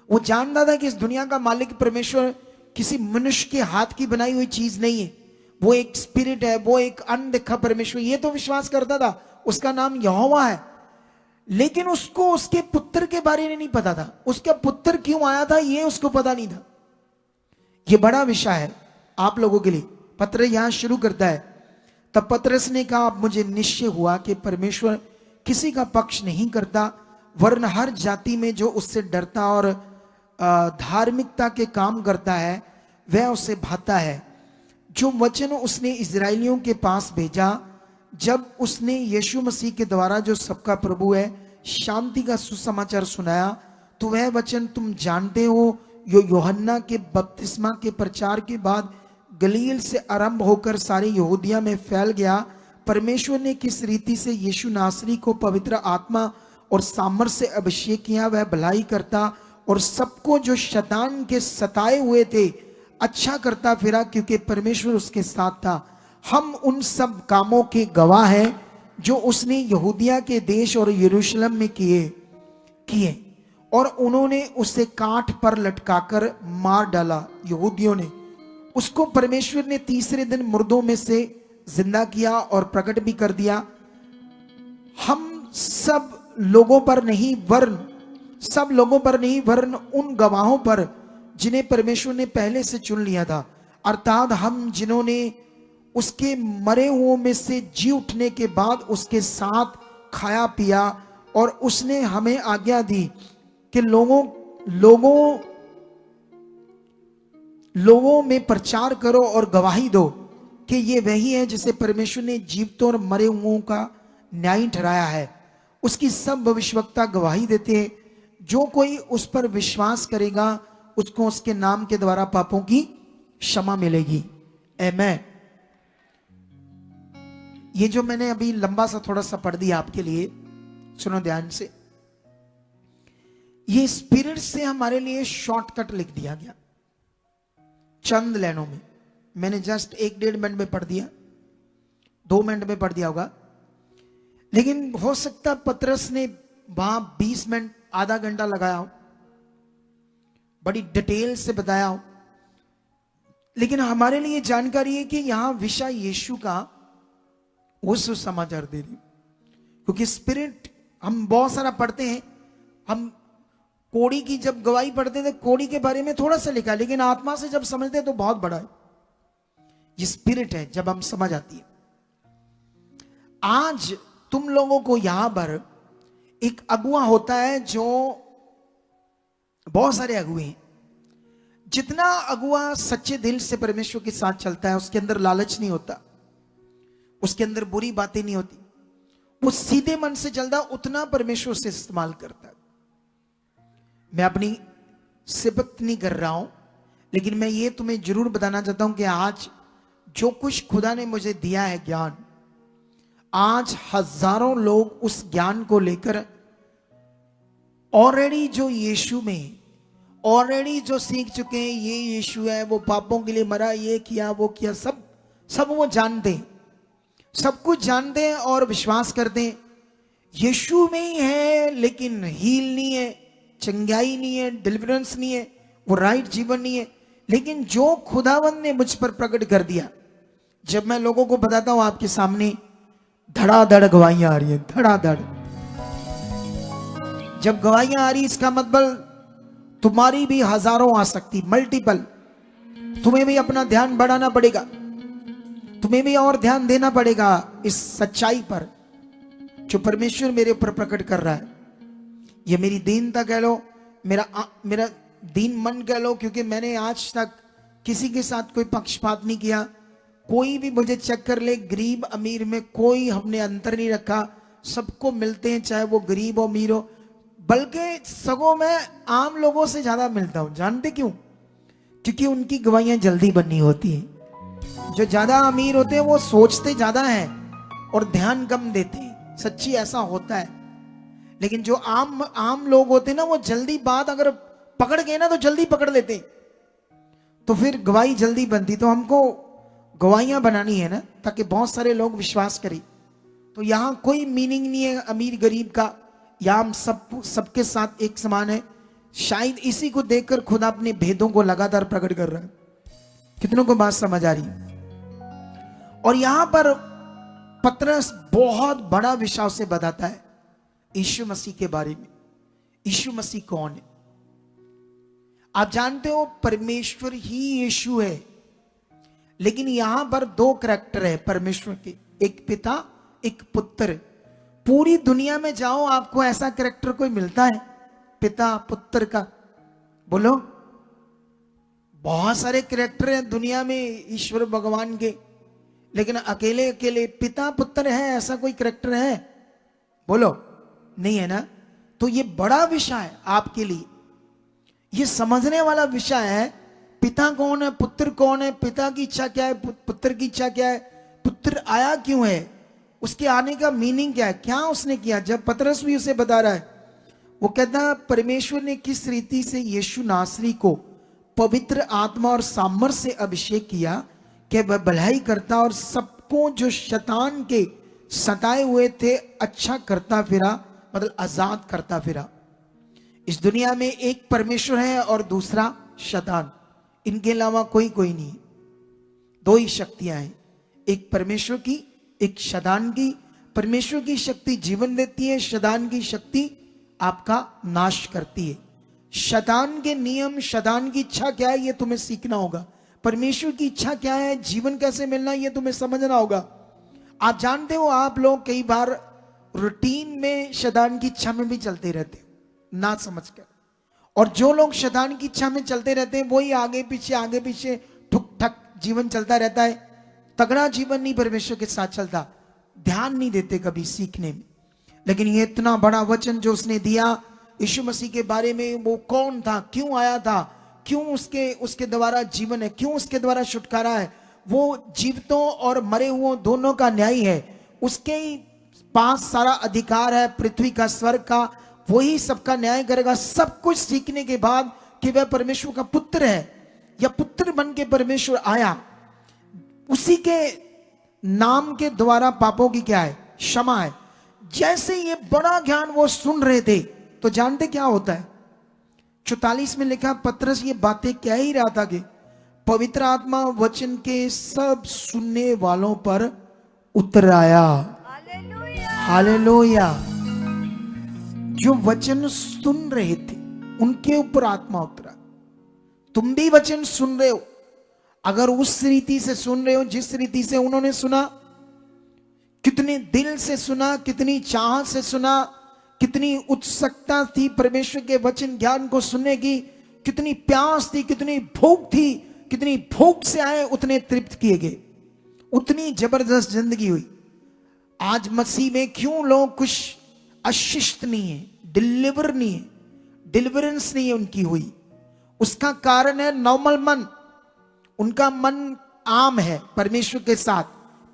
वो जानता था कि इस दुनिया का मालिक परमेश्वर किसी मनुष्य के हाथ की बनाई हुई चीज नहीं है, वो एक स्पिरिट है, वो एक अनदेखा परमेश्वर, ये तो विश्वास करता था। उसका नाम यहोवा है। लेकिन उसको उसके पुत्र के बारे में नहीं पता था। उसका पुत्र क्यों आया था ये उसको पता नहीं था। ये बड़ा विषय है आप लोगों के लिए। पतरस यहां शुरू करता है, तब पतरस ने कहा, अब मुझे निश्चय हुआ कि परमेश्वर किसी का पक्ष नहीं करता, वरन हर जाति में जो उससे डरता और धार्मिकता के काम करता है वह उसे भाता है। जो वचन उसने इजराइलियों के पास भेजा, जब उसने यीशु मसीह के द्वारा जो सबका प्रभु है शांति का सुसमाचार सुनाया, तो वह वचन तुम जानते हो, जो यूहन्ना के बपतिस्मा के प्रचार के बाद गलील से आरंभ होकर सारे यहूदिया में फैल गया। परमेश्वर ने किस रीति से यीशु नासरी को पवित्र आत्मा और सामर्थ से अभिषेक किया, वह भलाई करता और सबको जो शैतान के सताए हुए थे अच्छा करता फिरा, क्योंकि परमेश्वर उसके साथ था। हम उन सब कामों के गवाह हैं जो उसने यहूदिया के देश और यरूशलेम में किए और उन्होंने उसे काठ पर लटकाकर मार डाला। यहूदियों ने उसको परमेश्वर ने तीसरे दिन मुर्दों में से जिंदा किया और प्रकट भी कर दिया। हम सब लोगों पर नहीं वरन उन गवाहों पर जिन्हें परमेश्वर ने पहले से चुन लिया था, अर्थात हम जिन्होंने उसके मरे हुओं में से जी उठने के बाद उसके साथ खाया पिया, और उसने हमें आज्ञा दी कि लोगों में प्रचार करो और गवाही दो कि ये वही है जिसे परमेश्वर ने जीवतों और मरे हुओं का न्याय ठहराया है। उसकी सब भविष्यवक्ता गवाही देते हैं। जो कोई उस पर विश्वास करेगा उसको उसके नाम के द्वारा पापों की क्षमा मिलेगी। आमीन। ये जो मैंने अभी लंबा सा थोड़ा सा पढ़ दिया आपके लिए, सुनो ध्यान से। ये स्पिरिट से हमारे लिए शॉर्टकट लिख दिया गया चंद लाइनों में। मैंने जस्ट 1-1.5 मिनट में पढ़ दिया, 2 मिनट में पढ़ दिया होगा। लेकिन हो सकता पतरस ने वहां 20 मिनट आधा घंटा लगाया हो, बड़ी डिटेल से बताया हो। लेकिन हमारे लिए जानकारी है कि यहां विषय यीशु का वो सुसमाचार दे रही, क्योंकि स्पिरिट हम बहुत सारा पढ़ते हैं। हम कोड़ी की जब गवाही पढ़ते थे, कोड़ी के बारे में थोड़ा सा लिखा, लेकिन आत्मा से जब समझते हैं तो बहुत बड़ा है। ये स्पिरिट है, जब हम समझ आती है। आज तुम लोगों को यहां पर एक अगुआ होता है, जो बहुत सारे अगुए हैं। जितना अगुआ सच्चे दिल से परमेश्वर के साथ चलता है, उसके अंदर लालच नहीं होता, उसके अंदर बुरी बातें नहीं होती। वो सीधे मन से चलता, उतना परमेश्वर से इस्तेमाल करता है। मैं अपनी सिबत नहीं कर रहा हूं, लेकिन मैं ये तुम्हें जरूर बताना चाहता हूं कि आज जो कुछ खुदा ने मुझे दिया है ज्ञान, आज हजारों लोग उस ज्ञान को लेकर ऑलरेडी जो यीशु में ऑलरेडी जो सीख चुके हैं, ये यीशु है, वो पापों के लिए मरा, ये किया वो किया, सब वो जानते हैं, सब कुछ जानते हैं और विश्वास करते हैं यीशु में ही है, लेकिन हील नहीं है, चंगाई नहीं है, डिलीवरेंस नहीं है, वो राइट जीवन नहीं है। लेकिन जो खुदावंद ने मुझ पर प्रकट कर दिया, जब मैं लोगों को बताता हूं आपके सामने, धड़ाधड़ गवाहियां आ रही हैं, धड़ाधड़। जब गवाहियां आ रही, इसका मतलब तुम्हारी भी हजारों आ सकती, मल्टीपल। तुम्हें भी अपना ध्यान बढ़ाना पड़ेगा, तुम्हें भी और ध्यान देना पड़ेगा इस सच्चाई पर जो परमेश्वर मेरे ऊपर प्रकट कर रहा है। ये मेरी दीनता कह लो, मेरा दीन मन कह लो, क्योंकि मैंने आज तक किसी के साथ कोई पक्षपात नहीं किया। कोई भी मुझे चेक कर ले, गरीब अमीर में कोई हमने अंतर नहीं रखा, सबको मिलते हैं, चाहे वो गरीब हो अमीर हो। बल्कि सगों मैं आम लोगों से ज्यादा मिलता हूं। जानते क्यों? क्योंकि उनकी गवाहियां जल्दी बननी होती हैं। जो ज्यादा अमीर होते हैं वो सोचते ज्यादा हैं और ध्यान कम देते हैं, सच्ची ऐसा होता है। लेकिन जो आम लोग होते हैं ना, वो जल्दी बात अगर पकड़ गए ना तो जल्दी पकड़ लेते, तो फिर गवाही जल्दी बनती। तो हमको गवाहियां बनानी है ना, ताकि बहुत सारे लोग विश्वास करें। तो यहां कोई मीनिंग नहीं है अमीर गरीब का, या हम सबके साथ एक समान है। शायद इसी को देखकर खुदा अपने भेदों को लगातार प्रकट कर रहा है। कितनों को बात समझ आ रही? और यहां पर पतरस बहुत बड़ा विषय से बताता है यीशु मसीह के बारे में। यीशु मसीह कौन है? आप जानते हो परमेश्वर ही यीशु है, लेकिन यहां पर दो करैक्टर है परमेश्वर के, एक पिता एक पुत्र। पूरी दुनिया में जाओ, आपको ऐसा करैक्टर कोई मिलता है पिता पुत्र का? बोलो। बहुत सारे करैक्टर हैं दुनिया में ईश्वर भगवान के, लेकिन अकेले अकेले पिता पुत्र है, ऐसा कोई करैक्टर है? बोलो, नहीं है ना। तो ये बड़ा विषय है आपके लिए, ये समझने वाला विषय है। पिता कौन है, पुत्र कौन है, पिता की इच्छा क्या है, पुत्र की इच्छा क्या है, पुत्र आया क्यों है, उसके आने का मीनिंग क्या है, क्या उसने किया। जब पतरस भी उसे बता रहा है, वो कहता है परमेश्वर ने किस रीति से यीशु नासरी को पवित्र आत्मा और सामर्थ से अभिषेक किया कि वह भलाई करता और सबको जो शैतान के सताए हुए थे अच्छा करता फिरा, मतलब आजाद करता फिरा। इस दुनिया में एक परमेश्वर है और दूसरा शैतान, इनके अलावा कोई नहीं। दो ही शक्तियां हैं, एक परमेश्वर की एक शैतान की। परमेश्वर की शक्ति जीवन देती है, शैतान की शक्ति आपका नाश करती है। शैतान के नियम, शैतान की इच्छा क्या है, ये तुम्हें सीखना होगा। परमेश्वर की इच्छा क्या है, जीवन कैसे मिलना, ये तुम्हें समझना होगा। आप जानते हो, आप लोग कई बार रूटीन में शैतान की इच्छा में भी चलते रहते हो ना समझकर, और जो लोग शैतान की इच्छा में चलते रहते हैं वही आगे पीछे ठुक ठक जीवन चलता रहता है। तगड़ा जीवन नहीं परमेश्वर के साथ चलता, ध्यान नहीं देते कभी सीखने में। लेकिन ये इतना बड़ा वचन जो उसने दिया यीशु मसीह के बारे में, वो कौन था, क्यों आया था, क्यों उसके द्वारा जीवन है, क्यों उसके द्वारा छुटकारा है, वो जीवितों और मरे हुओं दोनों का न्यायी है, उसके ही पास सारा अधिकार है पृथ्वी का स्वर्ग का, वही सबका न्याय करेगा। सब कुछ सीखने के बाद कि वह परमेश्वर का पुत्र है या पुत्र बन के परमेश्वर आया, उसी के नाम के द्वारा पापों की क्या है, क्षमा है। जैसे ये बड़ा ज्ञान वो सुन रहे थे, तो जानते क्या होता है? 44 में लिखा, पतरस ये बातें कह ही रहा था कि पवित्र आत्मा वचन के सब सुनने वालों पर उतर आया। हालेलुया। जो वचन सुन रहे थे उनके ऊपर आत्मा उतरा। तुम भी वचन सुन रहे हो, अगर उस रीति से सुन रहे हो जिस रीति से उन्होंने सुना, कितने दिल से सुना, कितनी चाह से सुना, कितनी उत्सुकता थी परमेश्वर के वचन ज्ञान को सुनने की, कितनी प्यास थी, कितनी भूख थी, कितनी भूख से आए उतने तृप्त किए गए, उतनी जबरदस्त जिंदगी हुई। आज मसीह में क्यों लोग कुछ अशिष्ट नहीं है, डिलीवर नहीं है, डिलीवरेंस नहीं है उनकी हुई, उसका कारण है नॉर्मल मन। उनका मन आम है परमेश्वर के साथ।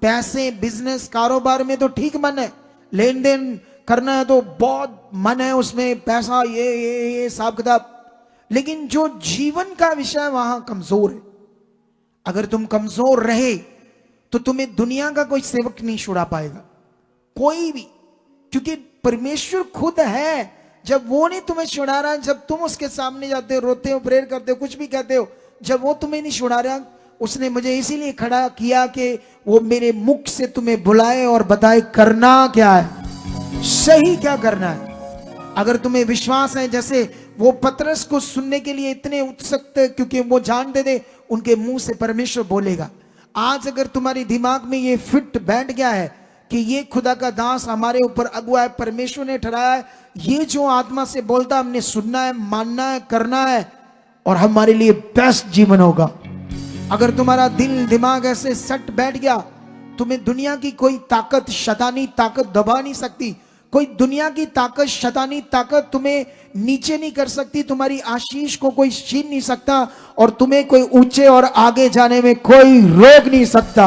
पैसे, बिजनेस, कारोबार में तो ठीक मन है, लेन देन करना है तो बहुत मन है उसमें, पैसा ये हिसाब किताब, लेकिन जो जीवन का विषय वहां कमजोर है। अगर तुम कमजोर रहे तो तुम्हें दुनिया का कोई सेवक नहीं छुड़ा पाएगा, कोई भी, क्योंकि परमेश्वर खुद है। जब वो नहीं तुम्हें छुड़ा रहा, जब तुम उसके सामने जाते हो, रोते हो, प्रेयर करते हो, कुछ भी कहते हो, जब वो तुम्हें नहीं छुड़ा रहा, उसने मुझे इसीलिए खड़ा किया कि वो मेरे मुख से तुम्हें बुलाए और बताए करना क्या है, सही क्या करना है। अगर तुम्हें विश्वास है, जैसे वो पतरस को सुनने के लिए इतने उत्सुक थे, क्योंकि वो जानते थे उनके मुंह से परमेश्वर बोलेगा। आज अगर तुम्हारे दिमाग में ये फिट बैठ गया है कि ये खुदा का दास हमारे ऊपर अगुआ है, परमेश्वर ने ठहराया है, ये जो आत्मा से बोलता है हमने सुनना है, मानना है, करना है, और हमारे लिए बेस्ट जीवन होगा। अगर तुम्हारा दिल दिमाग ऐसे सट बैठ गया, तुम्हें दुनिया की कोई ताकत, शैतानी ताकत दबा नहीं सकती। कोई दुनिया की ताकत, शैतानी ताकत तुम्हें नीचे नहीं कर सकती, तुम्हारी आशीष को कोई छीन नहीं सकता, और तुम्हें कोई ऊंचे और आगे जाने में कोई रोक नहीं सकता।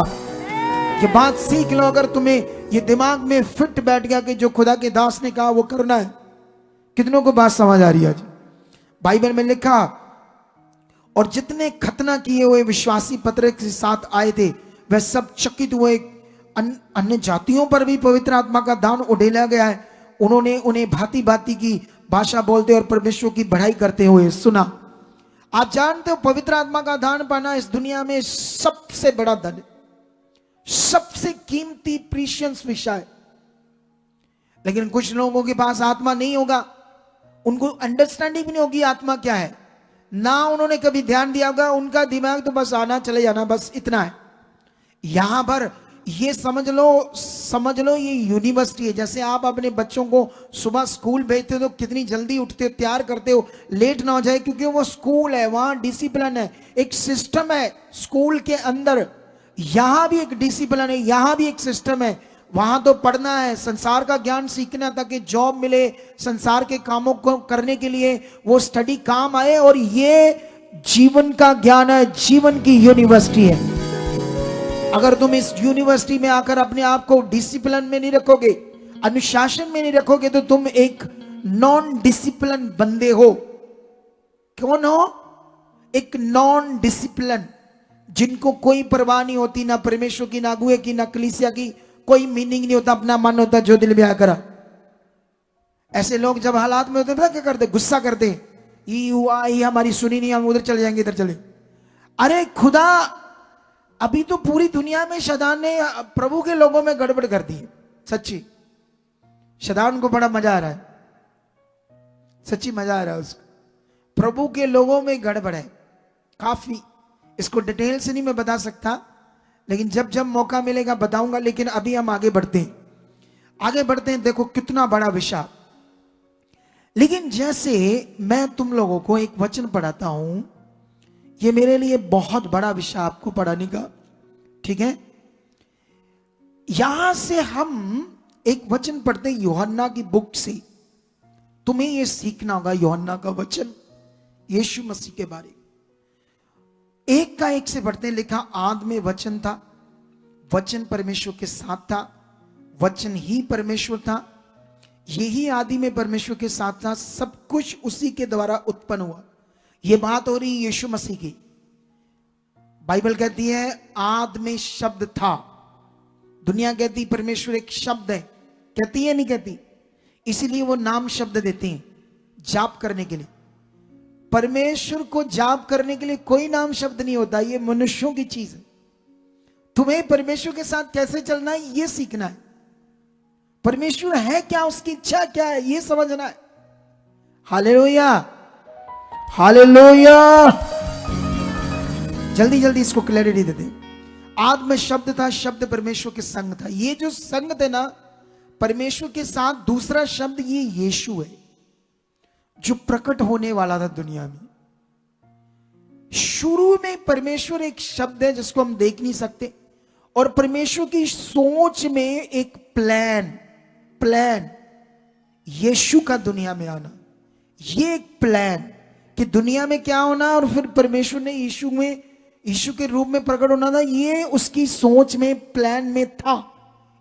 ये बात सीख लो। अगर तुम्हें ये दिमाग में फिट बैठ गया कि जो खुदा के दास ने कहा वो करना है। कितनों को बात समझ आ रही है? आज बाइबल में लिखा, और जितने खतना किए हुए विश्वासी पतरस के साथ आए थे वह सब चकित हुए। अन्य जातियों पर भी पवित्र आत्मा का दान उड़ेला गया है। उन्होंने उन्हें भांति भांति की भाषा बोलते और परमेश्वर की बढ़ाई करते हुए सुना। आप जानते हो पवित्र आत्मा का दान पाना इस दुनिया में सबसे बड़ा धन है, सबसे कीमती प्रीशियस विषय। लेकिन कुछ लोगों के पास आत्मा नहीं होगा, उनको अंडरस्टैंडिंग भी नहीं होगी आत्मा क्या है, ना उन्होंने कभी ध्यान दिया होगा। उनका दिमाग तो बस आना चले जाना, बस इतना है। यहां पर ये समझ लो ये यूनिवर्सिटी है। जैसे आप अपने बच्चों को सुबह स्कूल भेजते हो तो कितनी जल्दी उठते हो, तैयार करते हो, लेट ना हो जाए, क्योंकि वो स्कूल है, वहां डिसिप्लिन है, एक सिस्टम है स्कूल के अंदर। यहां भी एक डिसिप्लिन है, यहां भी एक सिस्टम है। वहां तो पढ़ना है, संसार का ज्ञान सीखना ताकि जॉब मिले, संसार के कामों को करने के लिए वो स्टडी काम आए, और ये जीवन का ज्ञान है, जीवन की यूनिवर्सिटी है। अगर तुम इस यूनिवर्सिटी में आकर अपने आप को डिसिप्लिन में नहीं रखोगे, अनुशासन में नहीं रखोगे, तो तुम एक नॉन डिसिप्लिन बंदे हो। कौन हो? एक नॉन डिसिप्लिन, जिनको कोई परवाह नहीं होती, ना परमेश्वर की, ना अगुए की, ना कलीसिया की, कोई मीनिंग नहीं होता, अपना मन होता, जो दिल में आ करा। ऐसे लोग जब हालात में होते हैं क्या करते? गुस्सा करते हैं, ये हुआ, ये हमारी सुनी नहीं, हम उधर चले जाएंगे, इधर चले। अरे खुदा, अभी तो पूरी दुनिया में शैतान ने प्रभु के लोगों में गड़बड़ कर दी है। सच्ची शैतान को बड़ा मजा आ रहा है, सच्ची मजा आ रहा है उसको। प्रभु के लोगों में गड़बड़ है काफी। इसको डिटेल से नहीं मैं बता सकता, लेकिन जब जब मौका मिलेगा बताऊंगा। लेकिन अभी हम आगे बढ़ते हैं। देखो कितना बड़ा विषय। लेकिन जैसे मैं तुम लोगों को एक वचन पढ़ाता हूं, ये मेरे लिए बहुत बड़ा विषय आपको पढ़ाने का, ठीक है। यहां से हम एक वचन पढ़ते हैं यूहन्ना की बुक से। तुम्हें यह सीखना होगा यूहन्ना का वचन, यीशु मसीह के बारे में। एक का एक से पढ़ते हैं। लिखा, आदि में वचन था, वचन परमेश्वर के साथ था, वचन ही परमेश्वर था, यही आदि में परमेश्वर के साथ था, सब कुछ उसी के द्वारा उत्पन्न हुआ। ये बात हो रही यीशु मसीह की। बाइबल कहती है आदि में शब्द था। दुनिया कहती परमेश्वर एक शब्द है, कहती है नहीं कहती? इसीलिए वो नाम शब्द देते हैं जाप करने के लिए। परमेश्वर को जाप करने के लिए कोई नाम शब्द नहीं होता, ये मनुष्यों की चीज है। तुम्हें परमेश्वर के साथ कैसे चलना है ये सीखना है। परमेश्वर है क्या, उसकी इच्छा क्या है, ये समझना है। Hallelujah, hallelujah. जल्दी जल्दी इसको क्लैरिटी दे दे। आदि में शब्द था, शब्द परमेश्वर के संग था। ये जो संग थे ना परमेश्वर के साथ, दूसरा शब्द ये यीशु है जो प्रकट होने वाला था दुनिया में। शुरू में परमेश्वर एक शब्द है जिसको हम देख नहीं सकते, और परमेश्वर की सोच में एक प्लान यीशु का दुनिया में आना, ये एक प्लान कि दुनिया में क्या होना और फिर परमेश्वर ने यीशु के रूप में प्रकट होना था, ये उसकी सोच में, प्लान में था।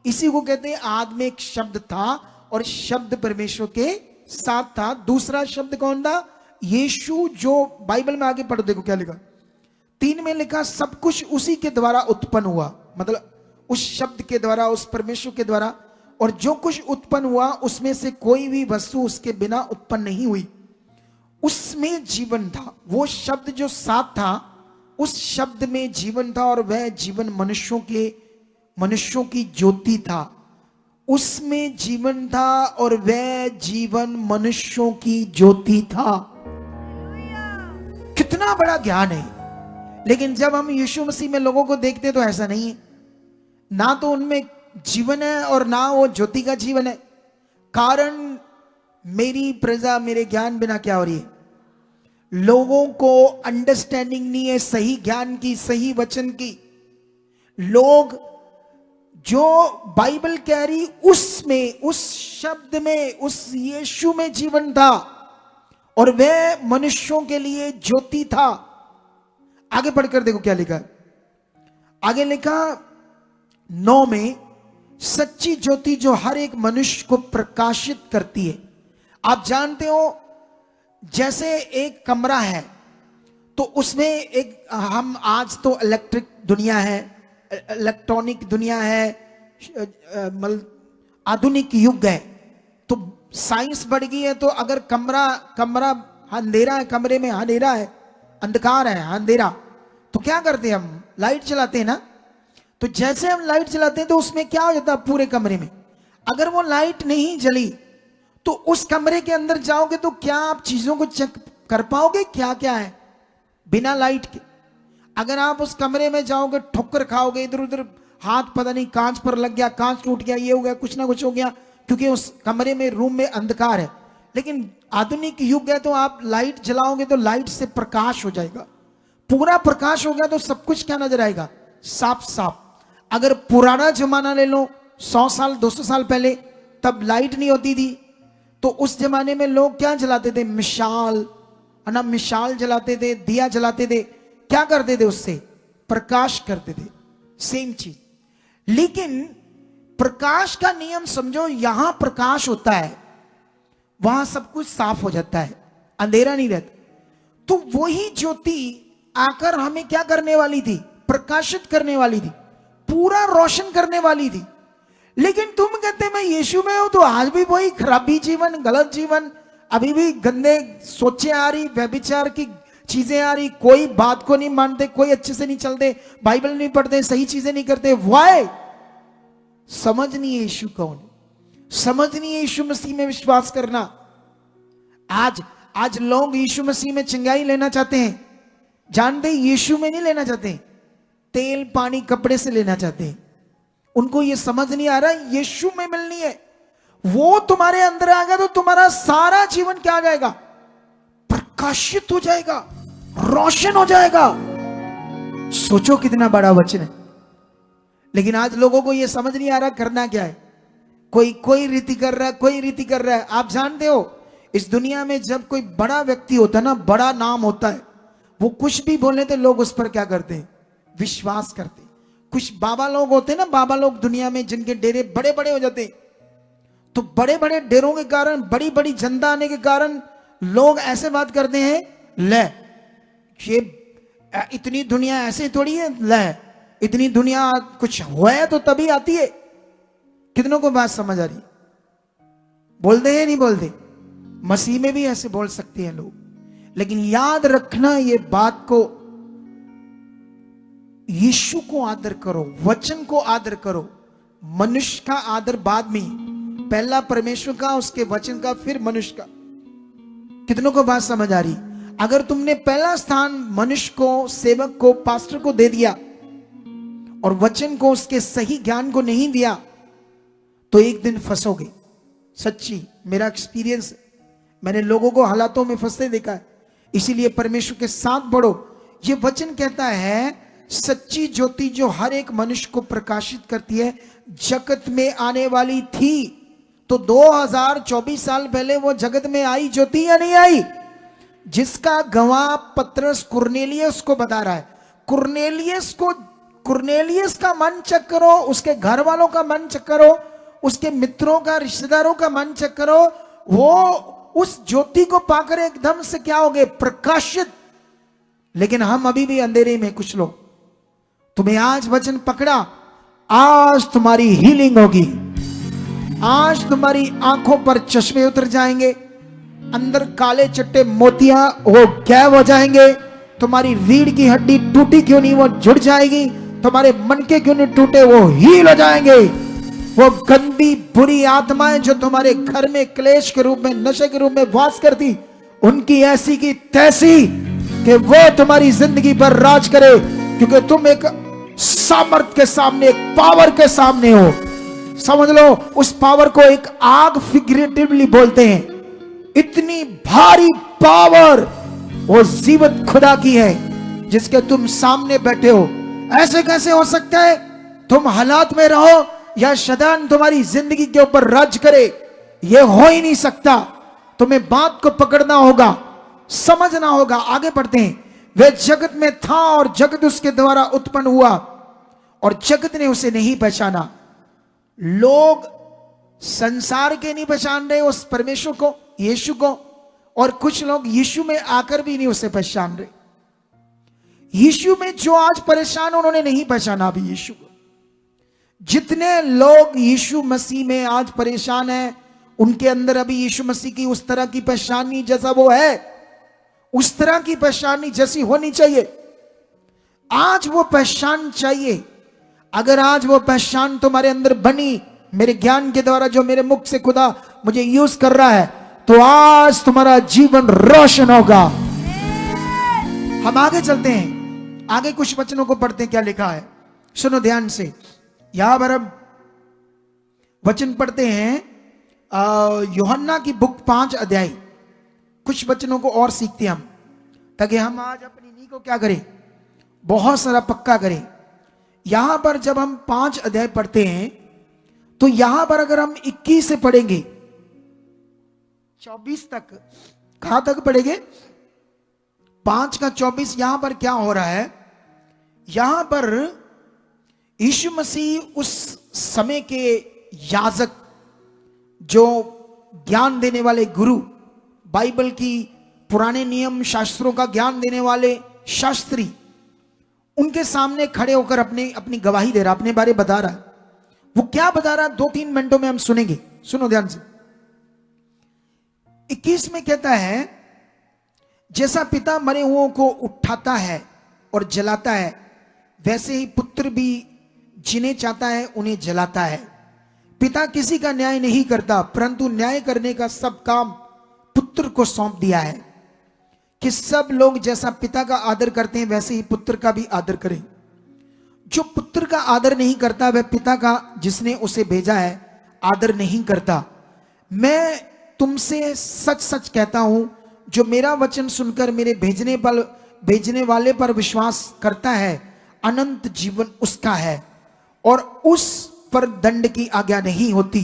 इसी को कहते हैं आदि में एक शब्द था और शब्द परमेश्वर के साथ था। दूसरा शब्द कौन था? यीशु। जो बाइबल में आगे पढ़ो, देखो क्या लिखा, 3 में लिखा सब कुछ उसी के द्वारा उत्पन्न हुआ, मतलब उस शब्द के द्वारा, उस परमेश्वर के द्वारा, और जो कुछ उत्पन्न हुआ उसमें से कोई भी वस्तु उसके बिना उत्पन्न नहीं हुई। उसमें जीवन था, वो शब्द जो साथ था, उस शब्द में जीवन था और वह जीवन मनुष्यों की ज्योति था। उसमें जीवन था और वह जीवन मनुष्यों की ज्योति था। कितना बड़ा ज्ञान है। लेकिन जब हम यीशु मसीह में लोगों को देखते हैं तो ऐसा नहीं है, ना तो उनमें जीवन है और ना वो ज्योति का जीवन है। कारण मेरी प्रजा मेरे ज्ञान बिना क्या हो रही है? लोगों को अंडरस्टैंडिंग नहीं है सही ज्ञान की, सही वचन की। लोग जो बाइबल कह रही उसमें, उस शब्द में, उस यीशु में जीवन था और वह मनुष्यों के लिए ज्योति था। आगे पढ़कर देखो क्या लिखा। आगे लिखा 9 में, सच्ची ज्योति जो हर एक मनुष्य को प्रकाशित करती है। आप जानते हो जैसे एक कमरा है तो उसमें एक, हम आज तो इलेक्ट्रिक दुनिया है, इलेक्ट्रॉनिक दुनिया है, आधुनिक युग है, तो साइंस बढ़ गई है। तो अगर कमरा अंधेरा है, कमरे में अंधेरा है, अंधकार है, अंधेरा, तो क्या करते हैं हम? लाइट चलाते हैं ना। तो जैसे हम लाइट चलाते हैं तो उसमें क्या हो जाता है पूरे कमरे में? अगर वो लाइट नहीं जली तो उस कमरे के अंदर जाओगे तो क्या आप चीजों को चेक कर पाओगे क्या क्या है बिना लाइट के? अगर आप उस कमरे में जाओगे, ठोकर खाओगे, इधर उधर हाथ पता नहीं कांच पर लग गया, कांच टूट गया, ये हो गया, कुछ ना कुछ हो गया, क्योंकि उस कमरे में, रूम में अंधकार है। लेकिन आधुनिक युग है तो आप लाइट जलाओगे तो लाइट से प्रकाश हो जाएगा, पूरा प्रकाश हो गया तो सब कुछ क्या नजर आएगा? साफ साफ। अगर पुराना जमाना ले लो, 100 साल 200 साल पहले, तब लाइट नहीं होती थी, तो उस जमाने में लोग क्या जलाते थे? मिसाल जलाते थे, दिया जलाते थे। क्या करते थे? उससे प्रकाश करते थे। सेम चीज। लेकिन प्रकाश का नियम समझो, यहां प्रकाश होता है, वहां सब कुछ साफ हो जाता है, अंधेरा नहीं रहता। तो वही ज्योति आकर हमें क्या करने वाली थी? प्रकाशित करने वाली थी, पूरा रोशन करने वाली थी। लेकिन तुम कहते मैं यीशु में हूं तो आज भी वही खराबी जीवन, गलत जीवन, अभी भी गंदे सोचे आ रही, व्यभिचार की चीजें आ रही, कोई बात को नहीं मानते, कोई अच्छे से नहीं चलते, बाइबल नहीं पढ़ते, सही चीजें नहीं करते। वाई? समझ नहीं है यीशु कौन, समझ नहीं है यीशु मसीह में विश्वास करना। आज लोग यीशु मसीह में चंगाई लेना चाहते हैं, जानते यीशु में नहीं लेना चाहते, तेल पानी कपड़े से लेना चाहते हैं। उनको ये समझ नहीं आ रहा यीशु में मिलनी है। वो तुम्हारे अंदर आ गया तो तुम्हारा सारा जीवन क्या आ जाएगा? प्रकाशित हो जाएगा, रोशन हो जाएगा। सोचो कितना बड़ा वचन है। लेकिन आज लोगों को यह समझ नहीं आ रहा करना क्या है। कोई रीति कर रहा है, कोई रीति कर रहा है। आप जानते हो इस दुनिया में जब कोई बड़ा व्यक्ति होता है ना, बड़ा नाम होता है, वो कुछ भी बोलने तो लोग उस पर क्या करते हैं? विश्वास करते हैं। कुछ बाबा लोग होते हैं ना, बाबा लोग दुनिया में जिनके डेरे बड़े बड़े हो जाते हैं, तो बड़े बड़े डेरों के कारण, बड़ी बड़ी जनता आने के कारण लोग ऐसे बात करते हैं, ले ये इतनी दुनिया ऐसे थोड़ी है, ले इतनी दुनिया कुछ हुआ है तो तभी आती है। कितनों को बात समझ आ रही? बोलते हैं नहीं बोलते? मसीह में भी ऐसे बोल सकते हैं लोग। लेकिन याद रखना ये बात को, यीशु को आदर करो, वचन को आदर करो। मनुष्य का आदर बाद में, पहला परमेश्वर का, उसके वचन का, फिर मनुष्य का। कितनों को बात समझ आ रही? अगर तुमने पहला स्थान मनुष्य को, सेवक को, पास्टर को दे दिया और वचन को, उसके सही ज्ञान को नहीं दिया, तो एक दिन फंसोगे। सच्ची मेरा एक्सपीरियंस, मैंने लोगों को हालातों में फंसते देखा है। इसीलिए परमेश्वर के साथ बढ़ो। ये वचन कहता है सच्ची ज्योति जो हर एक मनुष्य को प्रकाशित करती है, जगत में आने वाली थी। तो 2024 साल पहले वो जगत में आई ज्योति या नहीं आई? जिसका गवाह पत्रस कुरनेलियस को बता रहा है। कुरनेलियस का मन चेक करो, उसके घर वालों का मन चेक करो, उसके मित्रों का, रिश्तेदारों का मन चेक करो। वो उस ज्योति को पाकर एकदम से क्या हो गए? प्रकाशित। लेकिन हम अभी भी अंधेरे में। कुछ लोग, तुम्हें आज वचन पकड़ा, आज तुम्हारी हीलिंग होगी, आज तुम्हारी आंखों पर चश्मे उतर जाएंगे, अंदर काले चट्टे मोतियां वो गायब हो जाएंगे, तुम्हारी रीढ़ की हड्डी टूटी क्यों नहीं वो जुड़ जाएगी, तुम्हारे मन के क्यों नहीं टूटे वो हील हो जाएंगे। वो गंदी बुरी आत्माएं जो तुम्हारे घर में क्लेश के रूप में, नशे के रूप में वास करती, उनकी ऐसी की तैसी कि वो तुम्हारी जिंदगी पर राज करे, क्योंकि तुम एक सामर्थ के सामने, एक पावर के सामने हो। समझ लो, उस पावर को एक आग फिगरेटिवली बोलते हैं। इतनी भारी पावर वो जीवित खुदा की है जिसके तुम सामने बैठे हो। ऐसे कैसे हो सकता है? तुम हालात में रहो या शैतान तुम्हारी जिंदगी के ऊपर राज करे, यह हो ही नहीं सकता। तुम्हें बात को पकड़ना होगा, समझना होगा। आगे बढ़ते हैं। वह जगत में था और जगत उसके द्वारा उत्पन्न हुआ और जगत ने उसे नहीं पहचाना। लोग संसार के नहीं पहचान रहे उस परमेश्वर को, यीशु को, और कुछ लोग यीशु में आकर भी नहीं उसे पहचान रहे। यीशु में जो आज परेशान, उन्होंने नहीं पहचाना अभी यीशु को। जितने लोग यीशु मसीह में आज परेशान हैं, उनके अंदर अभी यीशु मसीह की उस तरह की पहचान नहीं, जैसा वो है, उस तरह की पहचान नहीं जैसी होनी चाहिए। आज वो पहचान चाहिए। अगर आज वो पहचान तुम्हारे अंदर बनी, मेरे ज्ञान के द्वारा जो मेरे मुख से खुदा मुझे यूज कर रहा है, तो आज तुम्हारा जीवन रोशन होगा। हम आगे चलते हैं, आगे कुछ वचनों को पढ़ते हैं, क्या लिखा है सुनो ध्यान से। यहां पर हम वचन पढ़ते हैं यूहन्ना की बुक 5 अध्याय। कुछ वचनों को और सीखते हैं हम, ताकि हम आज अपनी नींव को क्या करें, बहुत सारा पक्का करें। यहां पर जब हम 5 अध्याय पढ़ते हैं, तो यहां पर अगर हम 21 से पढ़ेंगे 24 तक, कहां तक पढ़ेंगे? 5 का 24। यहां पर क्या हो रहा है? यहां पर यीशु मसीह उस समय के याजक, जो ज्ञान देने वाले गुरु, बाइबल की पुराने नियम शास्त्रों का ज्ञान देने वाले शास्त्री, उनके सामने खड़े होकर अपनी गवाही दे रहा, अपने बारे बता रहा है। वो क्या बता रहा है 2-3 मिनटों में हम सुनेंगे, सुनो ध्यान से। 21 में कहता है, जैसा पिता मरे हुओं को उठाता है और जलाता है, वैसे ही पुत्र भी जिन्हें चाहता है उन्हें जलाता है। पिता किसी का न्याय नहीं करता, परंतु न्याय करने का सब काम पुत्र को सौंप दिया है, कि सब लोग जैसा पिता का आदर करते हैं वैसे ही पुत्र का भी आदर करें। जो पुत्र का आदर नहीं करता, वह पिता का जिसने उसे भेजा है आदर नहीं करता। मैं तुमसे सच सच कहता हूं, जो मेरा वचन सुनकर मेरे भेजने वाले पर विश्वास करता है, अनंत जीवन उसका है, और उस पर दंड की आज्ञा नहीं होती,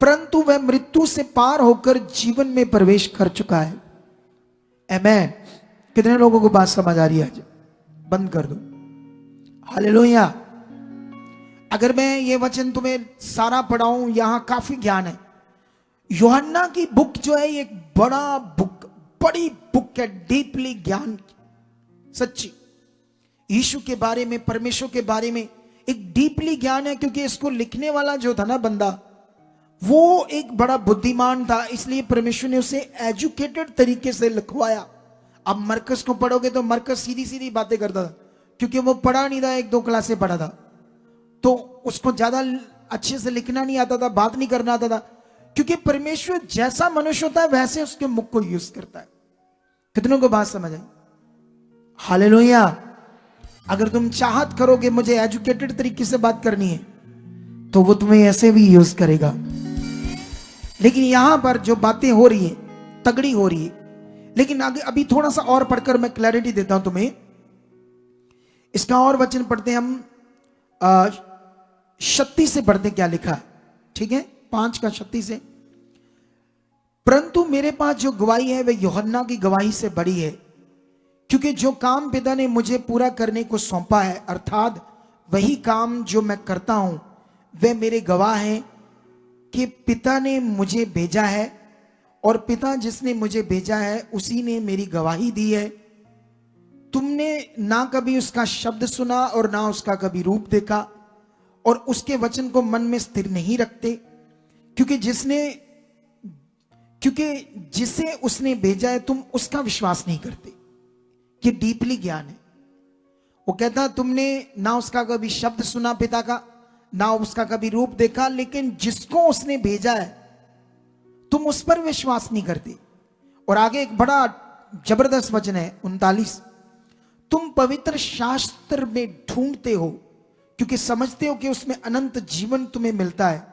परंतु वह मृत्यु से पार होकर जीवन में प्रवेश कर चुका है। आमेन। कितने लोगों को बात समझ आ रही है? आज बंद कर दो। हालेलुया। अगर मैं ये वचन तुम्हें सारा पढ़ाऊं, यहां काफी ज्ञान है। यूहन्ना की बुक जो है, एक बड़ी बुक है, डीपली ज्ञान, सच्ची यीशु के बारे में, परमेश्वर के बारे में एक डीपली ज्ञान है। क्योंकि इसको लिखने वाला जो था ना बंदा, वो एक बड़ा बुद्धिमान था, इसलिए परमेश्वर ने उसे एजुकेटेड तरीके से लिखवाया। अब मरकस को पढ़ोगे तो मरकस सीधी सीधी बातें करता था, क्योंकि वो पढ़ा नहीं था, 1-2 क्लासे पढ़ा था, तो उसको ज्यादा अच्छे से लिखना नहीं आता था, बात नहीं करना आता था। क्योंकि परमेश्वर जैसा मनुष्य होता है वैसे उसके मुख को यूज करता है। कितनों को बात समझ आई? हालेलुया। अगर तुम चाहत करोगे मुझे एजुकेटेड तरीके से बात करनी है, तो वो तुम्हें ऐसे भी यूज करेगा। लेकिन यहां पर जो बातें हो रही है, तगड़ी हो रही है। लेकिन आगे अभी थोड़ा सा और पढ़कर मैं क्लैरिटी देता हूं तुम्हें। इसका और वचन पढ़ते हैं हम, 36 से पढ़ते क्या लिखा है, ठीक है, 5 का 36 से। परंतु मेरे पास जो गवाही है वह यूहन्ना की गवाही से बड़ी है, क्योंकि जो काम पिता ने मुझे पूरा करने को सौंपा है, अर्थात वही काम जो मैं करता हूं, वे मेरे गवाह हैं कि पिता ने मुझे भेजा है, और पिता जिसने मुझे भेजा है उसी ने मेरी गवाही दी है। तुमने ना कभी उसका शब्द सुना और ना उसका कभी रूप देखा, और उसके वचन को मन में स्थिर नहीं रखते, क्योंकि जिसे उसने भेजा है तुम उसका विश्वास नहीं करते। ये डीपली ज्ञान है। वो कहता तुमने ना उसका कभी शब्द सुना पिता का, ना उसका कभी रूप देखा, लेकिन जिसको उसने भेजा है तुम उस पर विश्वास नहीं करते। और आगे एक बड़ा जबरदस्त वचन है 39, तुम पवित्र शास्त्र में ढूंढते हो क्योंकि समझते हो कि उसमें अनंत जीवन तुम्हें मिलता है,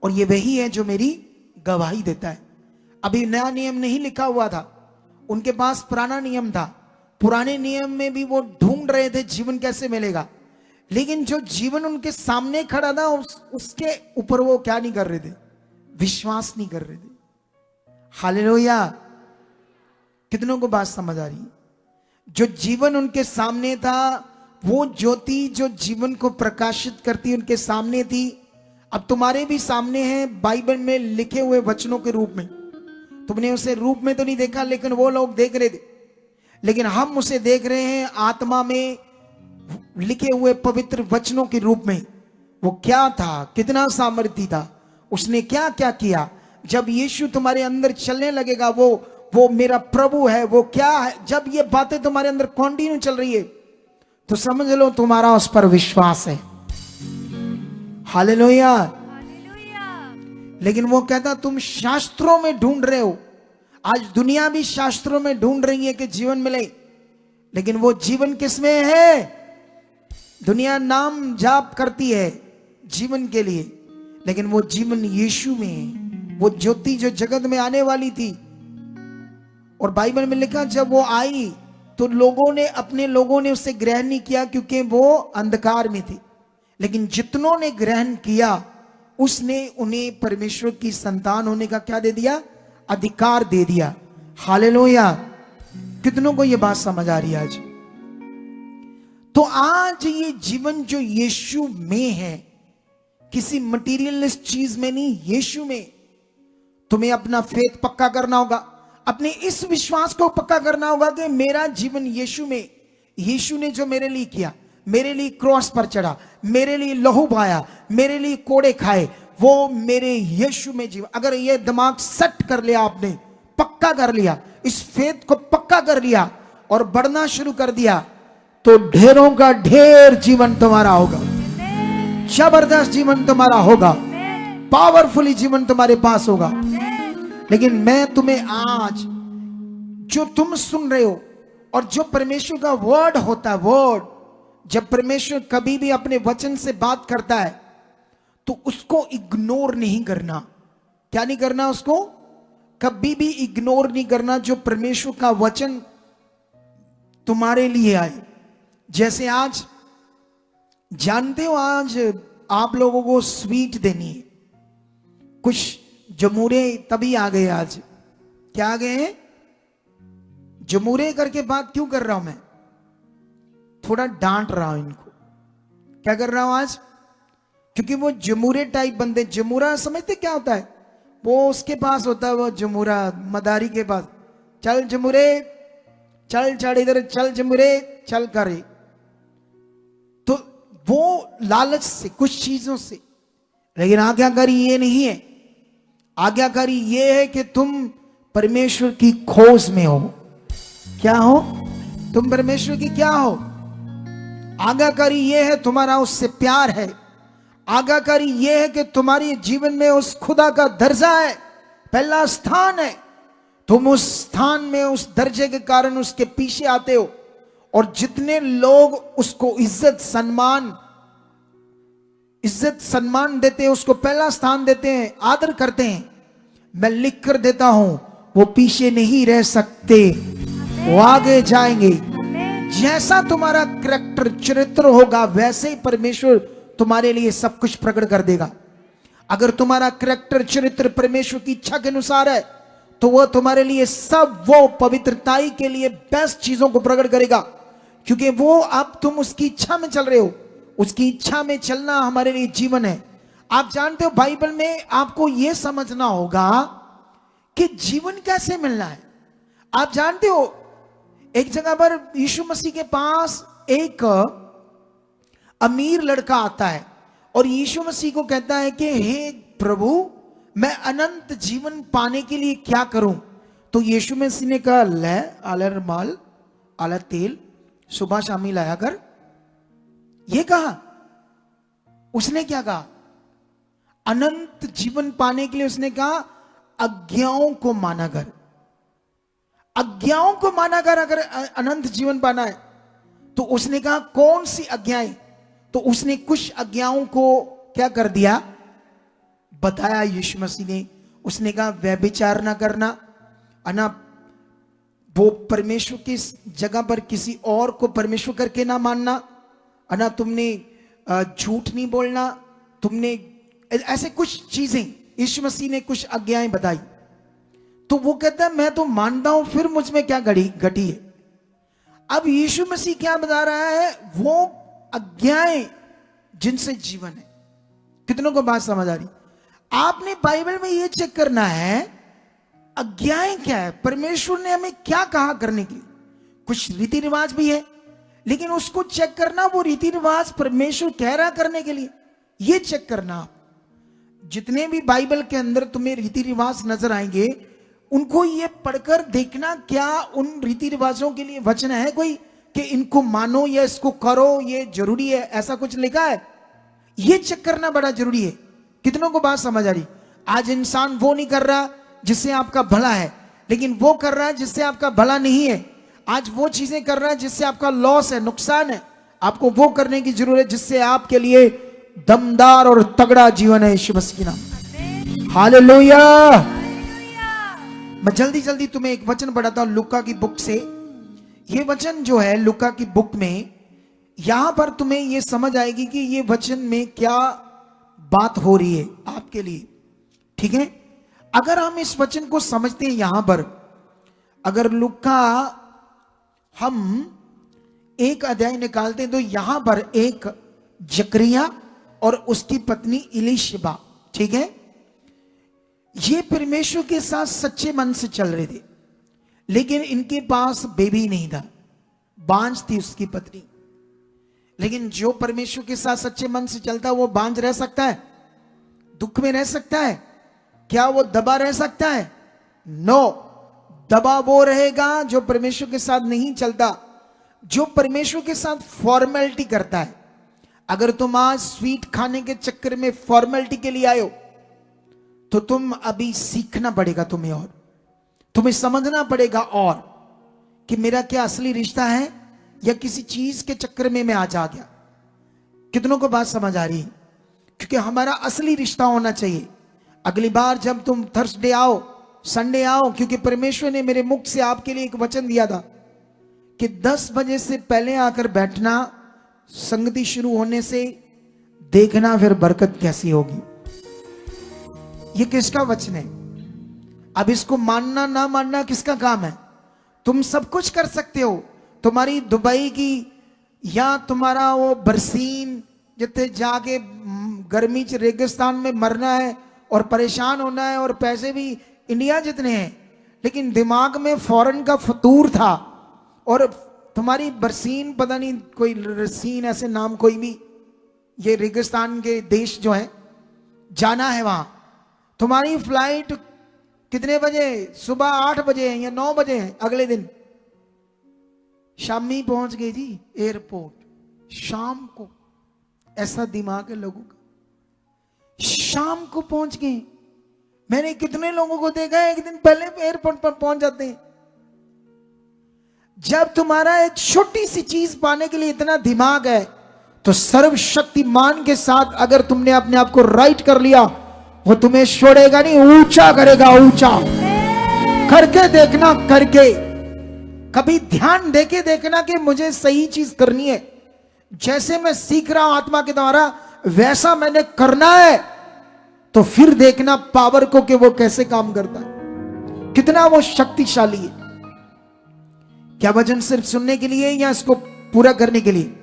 और ये वही है जो मेरी गवाही देता है। अभी नया नियम नहीं लिखा हुआ था, उनके पास पुराना नियम था। पुराने नियम में भी वो ढूंढ रहे थे जीवन कैसे मिलेगा, लेकिन जो जीवन उनके सामने खड़ा था उसके ऊपर वो क्या नहीं कर रहे थे, विश्वास नहीं कर रहे थे। हालेलुया। कितनों को बात समझ आ रही है? जो जीवन उनके सामने था, वो ज्योति जो जीवन को प्रकाशित करती उनके सामने थी, अब तुम्हारे भी सामने है बाइबल में लिखे हुए वचनों के रूप में। तुमने उसे रूप में तो नहीं देखा, लेकिन वो लोग देख रहे थे, लेकिन हम उसे देख रहे हैं आत्मा में लिखे हुए पवित्र वचनों के रूप में। वो क्या था, कितना सामर्थ्य था, उसने क्या क्या किया। जब यीशु तुम्हारे अंदर चलने लगेगा, वो मेरा प्रभु है, वो क्या है, जब ये बातें तुम्हारे अंदर कंटिन्यू चल रही है तो समझ लो तुम्हारा उस पर विश्वास है। हालेलुया। लेकिन वो कहता तुम शास्त्रों में ढूंढ रहे हो। आज दुनिया भी शास्त्रों में ढूंढ रही है कि जीवन मिले, लेकिन वो जीवन किसमें है? दुनिया नाम जाप करती है जीवन के लिए, लेकिन वो जीवन यीशु में है। वो ज्योति जो जगत में आने वाली थी, और बाइबल में लिखा जब वो आई तो अपने लोगों ने उसे ग्रहण नहीं किया क्योंकि वो अंधकार में थी, लेकिन जितनों ने ग्रहण किया उसने उन्हें परमेश्वर की संतान होने का क्या दे दिया? अधिकार दे दिया। हालेलुया। कितनों को ये बात समझ आ रही है आज? तो आज ये जीवन जो यीशु में है, किसी मटीरियलिस्ट चीज में नहीं, यीशु में। तुम्हें अपना फेथ पक्का करना होगा, अपने इस विश्वास को पक्का करना होगा कि मेरा जीवन यीशु में। यीशु ने जो मेरे लिए किया, मेरे लिए क्रॉस पर चढ़ा, मेरे लिए लहू बहाया, मेरे लिए कोड़े खाए, वो मेरे यीशु में जीवन। अगर ये दिमाग सेट कर लिया आपने, पक्का कर लिया, इस फेथ को पक्का कर लिया और बढ़ना शुरू कर दिया, तो ढेरों का ढेर जीवन तुम्हारा होगा। जबरदस्त जीवन तुम्हारा होगा, पावरफुली जीवन तुम्हारे पास होगा। लेकिन मैं तुम्हें आज जो तुम सुन रहे हो, और जो परमेश्वर का वर्ड होता है, वर्ड, जब परमेश्वर कभी भी अपने वचन से बात करता है तो उसको इग्नोर नहीं करना। क्या नहीं करना? उसको कभी भी इग्नोर नहीं करना। जो परमेश्वर का वचन तुम्हारे लिए आए, जैसे आज जानते हो, आज आप लोगों को स्वीट देनी है, कुछ जमूरे तभी आ गए। आज क्या आ गए हैं? जमूरे करके बात क्यों कर रहा हूं मैं? थोड़ा डांट रहा हूं इनको। क्या कर रहा हूं आज? क्योंकि वो जमूरे टाइप बंदे, जमूरा समझते क्या होता है? वो उसके पास होता है, वो जमूरा मदारी के पास, चल जमूरे, चल चढ़ इधर, चल जमूरे, चल करे। तो वो लालच से, कुछ चीजों से। लेकिन आज्ञाकारी ये नहीं है। आज्ञाकारी ये है कि तुम परमेश्वर की खोज में हो। क्या हो? तुम परमेश्वर की क्या हो? आज्ञाकारी ये है तुम्हारा उससे प्यार है। आज्ञाकारी ये है कि तुम्हारी जीवन में उस खुदा का दर्जा है, पहला स्थान है। तुम उस स्थान में, उस दर्जे के कारण उसके पीछे आते हो, और जितने लोग उसको इज्जत सम्मान देते हैं, उसको पहला स्थान देते हैं, आदर करते हैं, मैं लिख कर देता हूं, वो पीछे नहीं रह सकते, वो आगे जाएंगे। जैसा तुम्हारा करैक्टर चरित्र होगा वैसे ही परमेश्वर तुम्हारे लिए सब कुछ प्रकट कर देगा। अगर तुम्हारा करैक्टर चरित्र परमेश्वर की इच्छा के अनुसार है तो वह तुम्हारे लिए सब वो पवित्रताई के लिए बेस्ट चीजों को प्रकट करेगा, क्योंकि वो अब तुम उसकी इच्छा में चल रहे हो। उसकी इच्छा में चलना हमारे लिए जीवन है। आप जानते हो बाइबल में आपको यह समझना होगा कि जीवन कैसे मिलना है। आप जानते हो एक जगह पर यीशु मसीह के पास एक अमीर लड़का आता है और यीशु मसीह को कहता है कि हे प्रभु, मैं अनंत जीवन पाने के लिए क्या करूं? तो यीशु मसीह ने कहा, ले आला रुमाल, आला तेल, सुबह शामी लाया कर। ये कहा। उसने क्या कहा? अनंत जीवन पाने के लिए उसने कहा आज्ञाओं को माना कर। आज्ञाओं को माना कर अगर अनंत जीवन पाना है। तो उसने कहा कौन सी आज्ञाएं? तो उसने कुछ आज्ञाओं को क्या कर दिया? बताया यीशु मसीह ने। उसने कहा व्यभिचार ना करना, अना वो परमेश्वर की जगह पर किसी और को परमेश्वर करके ना मानना, अना तुमने झूठ नहीं बोलना, तुमने ऐसे कुछ चीजें यीशु मसीह ने कुछ आज्ञाएं बताई। तो वो कहता है मैं तो मानता हूं, फिर मुझ में क्या घटी है। अब यीशु मसीह क्या बता रहा है? वो आज्ञाएं जिनसे जीवन है। कितनों को बात समझ आ रही? आपने बाइबल में ये चेक करना है आज्ञाएं क्या है, परमेश्वर ने हमें क्या कहा करने के लिए। कुछ रीति रिवाज भी है, लेकिन उसको चेक करना वो रीति रिवाज परमेश्वर कह रहा करने के लिए, ये चेक करना। आप जितने भी बाइबल के अंदर तुम्हें रीति रिवाज नजर आएंगे उनको ये पढ़कर देखना क्या उन रीति रिवाजों के लिए वचन है कोई कि इनको मानो या इसको करो, ये जरूरी है, ऐसा कुछ लिखा है? ये चेक करना बड़ा जरूरी है। कितनों को बात समझ आ रही? आज इंसान वो नहीं कर रहा जिससे आपका भला है, लेकिन वो कर रहा है जिससे आपका भला नहीं है। आज वो चीजें कर रहा है जिससे आपका लॉस है, नुकसान है। आपको वो करने की जरूरत है जिससे आपके लिए दमदार और तगड़ा जीवन है। यीशु मसीह के नाम। हालेलुया। मैं जल्दी जल्दी तुम्हें एक वचन पढ़ाता हूं लूका की बुक से। ये वचन जो है लूका की बुक में, यहां पर तुम्हें ये समझ आएगी कि ये वचन में क्या बात हो रही है आपके लिए। ठीक है, अगर हम इस वचन को समझते हैं यहां पर, अगर लूका हम एक अध्याय निकालते हैं तो यहां पर एक जकरिया और उसकी पत्नी इलीशिबा, ठीक है, ये परमेश्वर के साथ सच्चे मन से चल रहे थे, लेकिन इनके पास बेबी नहीं था, बांझ थी उसकी पत्नी। लेकिन जो परमेश्वर के साथ सच्चे मन से चलता है वो बांझ रह सकता है? दुख में रह सकता है? क्या वो दबा रह सकता है? नो, दबा वो रहेगा जो परमेश्वर के साथ नहीं चलता, जो परमेश्वर के साथ फॉर्मेलिटी करता है। अगर तुम आज स्वीट खाने के चक्कर में फॉर्मेलिटी के लिए आए हो तो तुम अभी सीखना पड़ेगा तुम्हें, और तुम्हें समझना पड़ेगा और कि मेरा क्या असली रिश्ता है या किसी चीज के चक्कर में मैं आज आ गया। कितनों को बात समझ आ रही? क्योंकि हमारा असली रिश्ता होना चाहिए। अगली बार जब तुम थर्सडे आओ, संडे आओ, क्योंकि परमेश्वर ने मेरे मुख से आपके लिए एक वचन दिया था कि 10 बजे से पहले आकर बैठना, संगति शुरू होने से देखना फिर बरकत कैसी होगी। ये किसका वचन है? अब इसको मानना ना मानना किसका काम है? तुम सब कुछ कर सकते हो। तुम्हारी दुबई की या तुम्हारा वो बरसीन जितने जाके गर्मी च रेगिस्तान में मरना है और परेशान होना है, और पैसे भी इंडिया जितने हैं, लेकिन दिमाग में फॉरेन का फतूर था। और तुम्हारी बरसीन, पता नहीं कोई रसीन ऐसे नाम, कोई भी, ये रेगिस्तान के देश जो है, जाना है वहां। तुम्हारी फ्लाइट कितने बजे? सुबह 8 बजे है या 9 बजे है अगले दिन। शामी पहुंच गई जी एयरपोर्ट, शाम को। ऐसा दिमाग है लोगों का, शाम को पहुंच गए। मैंने कितने लोगों को देखा है एक दिन पहले एयरपोर्ट पर पहुंच जाते हैं। जब तुम्हारा एक छोटी सी चीज पाने के लिए इतना दिमाग है, तो सर्वशक्तिमान के साथ अगर तुमने अपने आप को राइट कर लिया, वो तुम्हें छोड़ेगा नहीं, ऊंचा करेगा, ऊंचा करके देखना, करके। कभी ध्यान देके देखना कि मुझे सही चीज करनी है, जैसे मैं सीख रहा हूं आत्मा के द्वारा वैसा मैंने करना है, तो फिर देखना पावर को कि वो कैसे काम करता है, कितना वो शक्तिशाली है। क्या वचन सिर्फ सुनने के लिए या इसको पूरा करने के लिए?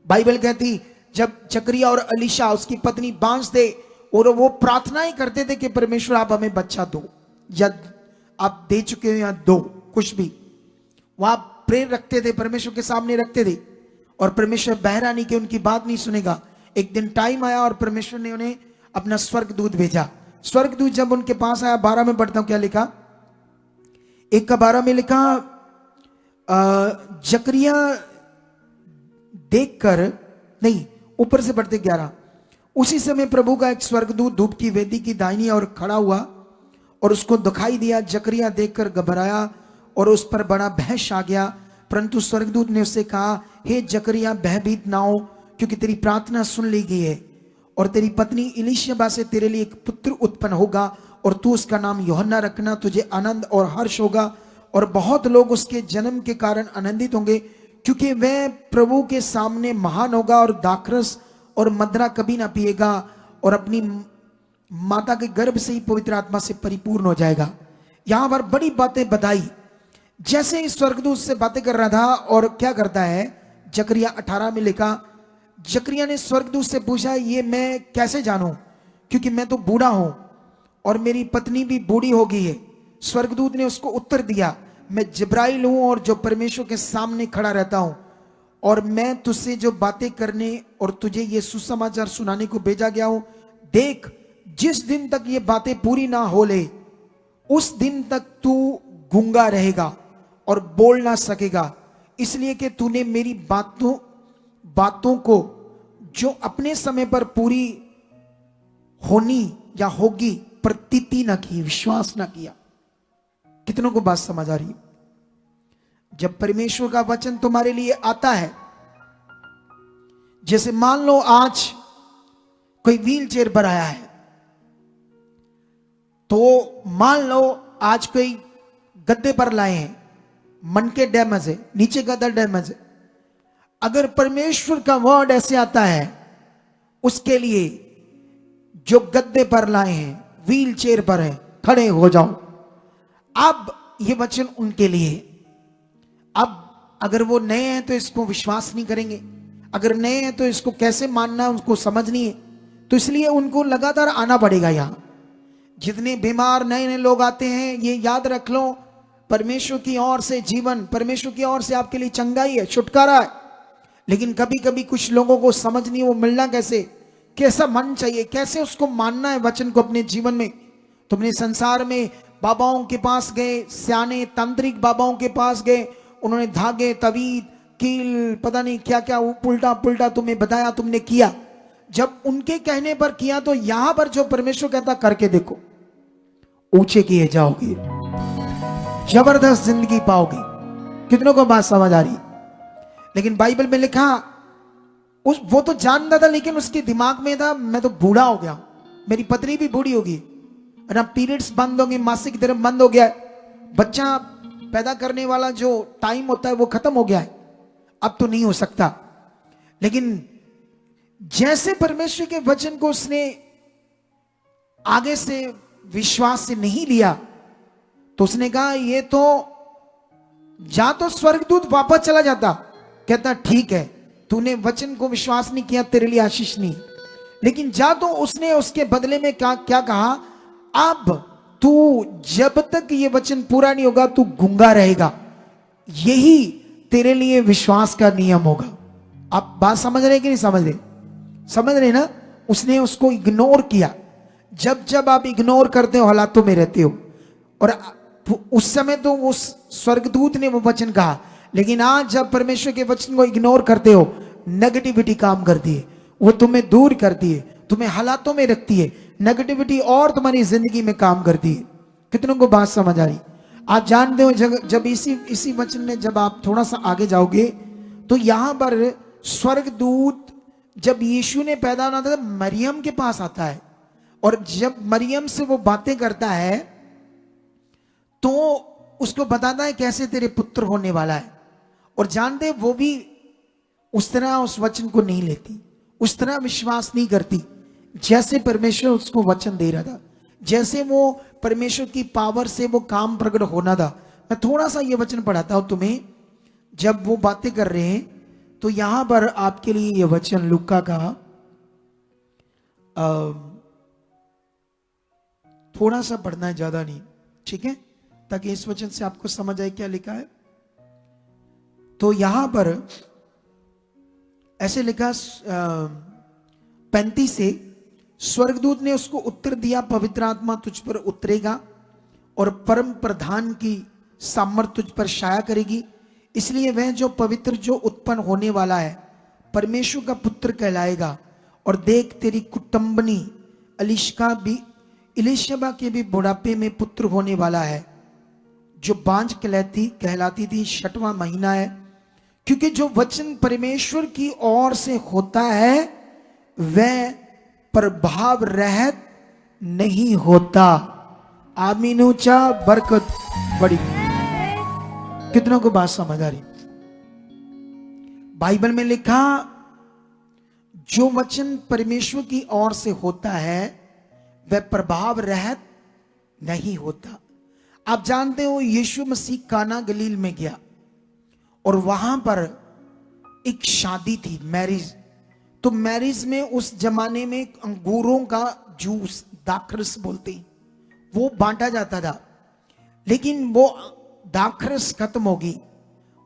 बाइबल कहती जब जकरिया और अलीशा उसकी पत्नी बांस दे और वो प्रार्थना ही करते थे कि परमेश्वर आप हमें बच्चा दो, या आप दे चुके हो या दो, कुछ भी वहां प्रेर रखते थे, परमेश्वर के सामने रखते थे, और परमेश्वर बहरा नहीं कि उनकी बात नहीं सुनेगा। एक दिन टाइम आया और परमेश्वर ने उन्हें अपना स्वर्गदूत भेजा। स्वर्गदूत जब उनके पास आया, 12 में पढ़ता हूं क्या लिखा, 1 का 12 में लिखा, जकरिया देखकर, नहीं ऊपर से पढ़ते 11, उसी समय प्रभु का एक स्वर्गदूत धूप की वेदी की दाहिनी ओर खड़ा हुआ और उसको दिखाई दिया। जकरिया देखकर घबराया और उस पर बड़ा भय आ गया, परंतु स्वर्गदूत ने उससे कहा, हे जकरिया भयभीत ना हो, क्योंकि तेरी प्रार्थना सुन ली गई है और तेरी पत्नी इलीशिबा से तेरे लिए एक पुत्र उत्पन्न होगा और तू उसका नाम यूहन्ना रखना। तुझे आनंद और हर्ष होगा और बहुत लोग उसके जन्म के कारण आनंदित होंगे, क्योंकि वह प्रभु के सामने महान होगा और दाखरस और मदिरा कभी ना पिएगा और अपनी माता के गर्भ से ही पवित्र आत्मा से परिपूर्ण हो जाएगा। यहां पर बड़ी बातें बताई। जैसे ही स्वर्गदूत से बातें कर रहा था और क्या करता है, जकरिया 18 में लिखा, जकरिया ने स्वर्गदूत से पूछा, ये मैं कैसे जानूं, क्योंकि मैं तो बूढ़ा हूं और मेरी पत्नी भी बूढ़ी हो गई है। स्वर्गदूत ने उसको उत्तर दिया, मैं जिब्राइल हूं और जो परमेश्वर के सामने खड़ा रहता हूं, और मैं तुझसे जो बातें करने और तुझे ये सुसमाचार सुनाने को भेजा गया हूं। देख, जिस दिन तक ये बातें पूरी ना हो ले, उस दिन तक तू गूंगा रहेगा और बोल ना सकेगा, इसलिए कि तूने मेरी बातों को जो अपने समय पर पूरी होनी या होगी प्रतीति ना की, विश्वास ना किया। कितनों को बात समझ आ रही है? जब परमेश्वर का वचन तुम्हारे लिए आता है, जैसे मान लो आज कोई व्हील चेयर पर आया है, तो मान लो आज कोई गद्दे पर लाए हैं, मन के डैमेज है, नीचे गद्दा डैमेज है। अगर परमेश्वर का वर्ड ऐसे आता है, उसके लिए जो गद्दे पर लाए हैं, व्हील चेयर पर है, खड़े हो जाओ। अब ये वचन उनके लिए। अब अगर वो नए हैं तो इसको विश्वास नहीं करेंगे, अगर नए हैं तो इसको कैसे मानना है उनको समझ नहीं है, तो इसलिए उनको लगातार आना पड़ेगा। यहां जितने बीमार नए नए लोग आते हैं, ये याद रख लो, परमेश्वर की ओर से जीवन, परमेश्वर की ओर से आपके लिए चंगाई है, छुटकारा है। लेकिन कभी कभी कुछ लोगों को समझ नहीं, वो मिलना कैसे, कैसा मन चाहिए, कैसे उसको मानना है वचन को अपने जीवन में। तुमने संसार में बाबाओं के पास गए, सियाने तांत्रिक बाबाओं के पास गए, उन्होंने धागे, तवीत, कील, पता नहीं क्या क्या उल्टा पुल्टा तुम्हें बताया, तुमने किया। जब उनके कहने पर किया, तो यहां पर जो परमेश्वर कहता करके देखो, ऊंचे किए जाओगे, जबरदस्त जिंदगी पाओगे। कितनों को बात समझ आ रही? लेकिन बाइबल में लिखा, वो तो जानता था, लेकिन उसके दिमाग में था, मैं तो बूढ़ा हो गया, मेरी पत्नी भी बूढ़ी होगी, ना पीरियड्स बंद हो गए, मासिक धर्म बंद हो गया, बच्चा पैदा करने वाला जो टाइम होता है वो खत्म हो गया है, अब तो नहीं हो सकता। लेकिन जैसे परमेश्वर के वचन को उसने आगे से विश्वास से नहीं लिया, तो उसने कहा, ये तो जा तो स्वर्गदूत वापस चला जाता, कहता ठीक है, तूने वचन को विश्वास नहीं किया, तेरे लिए आशीष नहीं। लेकिन जा तो उसने उसके बदले में क्या कहा, अब तू जब तक ये वचन पूरा नहीं होगा तू गूंगा रहेगा, यही तेरे लिए विश्वास का नियम होगा। आप बात समझ रहे कि नहीं समझ रहे? समझ रहे ना? उसने उसको इग्नोर किया। जब जब आप इग्नोर करते हो हालातों में रहते हो, और उस समय तो उस स्वर्गदूत ने वो वचन कहा, लेकिन आज जब परमेश्वर के वचन को इग्नोर करते हो, नेगेटिविटी काम करती है, वो तुम्हें दूर करती है, तुम्हें हालातों में रखती है, नेगेटिविटी और तुम्हारी जिंदगी में काम करती है। कितनों को बात समझ आ रही? आप जानते हो, जब इसी वचन में जब आप थोड़ा सा आगे जाओगे, तो यहां पर स्वर्गदूत जब यीशु ने पैदा होना था, मरियम के पास आता है, और जब मरियम से वो बातें करता है, तो उसको बताता है कैसे तेरे पुत्र होने वाला है। और जानते वो भी उस तरह उस वचन को नहीं लेती, उस तरह विश्वास नहीं करती जैसे परमेश्वर उसको वचन दे रहा था, जैसे वो परमेश्वर की पावर से वो काम प्रकट होना था। मैं थोड़ा सा ये वचन पढ़ाता हूं तुम्हें। जब वो बातें कर रहे हैं तो यहां पर आपके लिए ये वचन लूका का थोड़ा सा पढ़ना है, ज्यादा नहीं, ठीक है, ताकि इस वचन से आपको समझ आए क्या लिखा है। तो यहां पर ऐसे लिखा 35 से, स्वर्गदूत ने उसको उत्तर दिया, पवित्र आत्मा तुझ पर उतरेगा और परम प्रधान की सामर्थ तुझ पर छाया करेगी, इसलिए वह जो पवित्र जो उत्पन्न होने वाला है परमेश्वर का पुत्र कहलाएगा। और देख तेरी कुटुंबनी इलिशबा के भी बुढ़ापे में पुत्र होने वाला है, जो बांझ कहलाती थी, 6वां महीना है, क्योंकि जो वचन परमेश्वर की ओर से होता है वह प्रभाव रहत नहीं होता। आमीन, ऊंचा, बरकत बड़ी। कितनों को बात समझ आ रही? बाइबल में लिखा जो वचन परमेश्वर की ओर से होता है वह प्रभाव रहत नहीं होता। आप जानते हो यीशु मसीह काना गलील में गया और वहां पर एक शादी थी, मैरिज। तो मैरिज में उस जमाने में अंगूरों का जूस, दाखरस बोलते हैं, वो बांटा जाता था। लेकिन वो दाखरस खत्म हो गई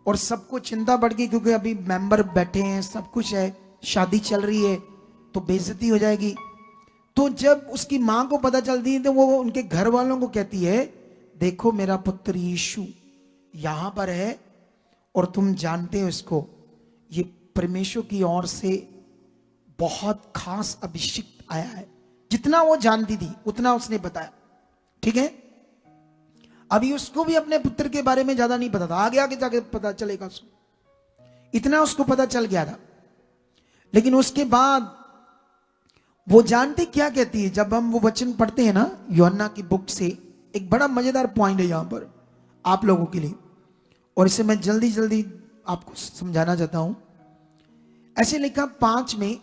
और सबको चिंता बढ़ गई, क्योंकि अभी मेंबर बैठे हैं, सब कुछ है, शादी चल रही है, तो बेइज्जती हो जाएगी। तो जब उसकी मां को पता चलती है तो वो उनके घर वालों को कहती है, देखो मेरा पुत्र यीशु यहां पर है और तुम जानते हो इसको, ये परमेश्वर की ओर से बहुत खास अभिषेक आया है। जितना वो जानती थी उतना उसने बताया, ठीक है। अभी उसको भी अपने पुत्र के बारे में ज्यादा नहीं पता था, आगे आगे जाके पता चलेगा उसको, इतना उसको पता चल गया था। लेकिन उसके बाद वो जानते क्या कहती है, जब हम वो वचन पढ़ते हैं ना यूहन्ना की बुक से, एक बड़ा मजेदार पॉइंट है यहां पर आप लोगों के लिए, और इसे मैं जल्दी जल्दी आपको समझाना चाहता हूं। ऐसे लिखा 5 में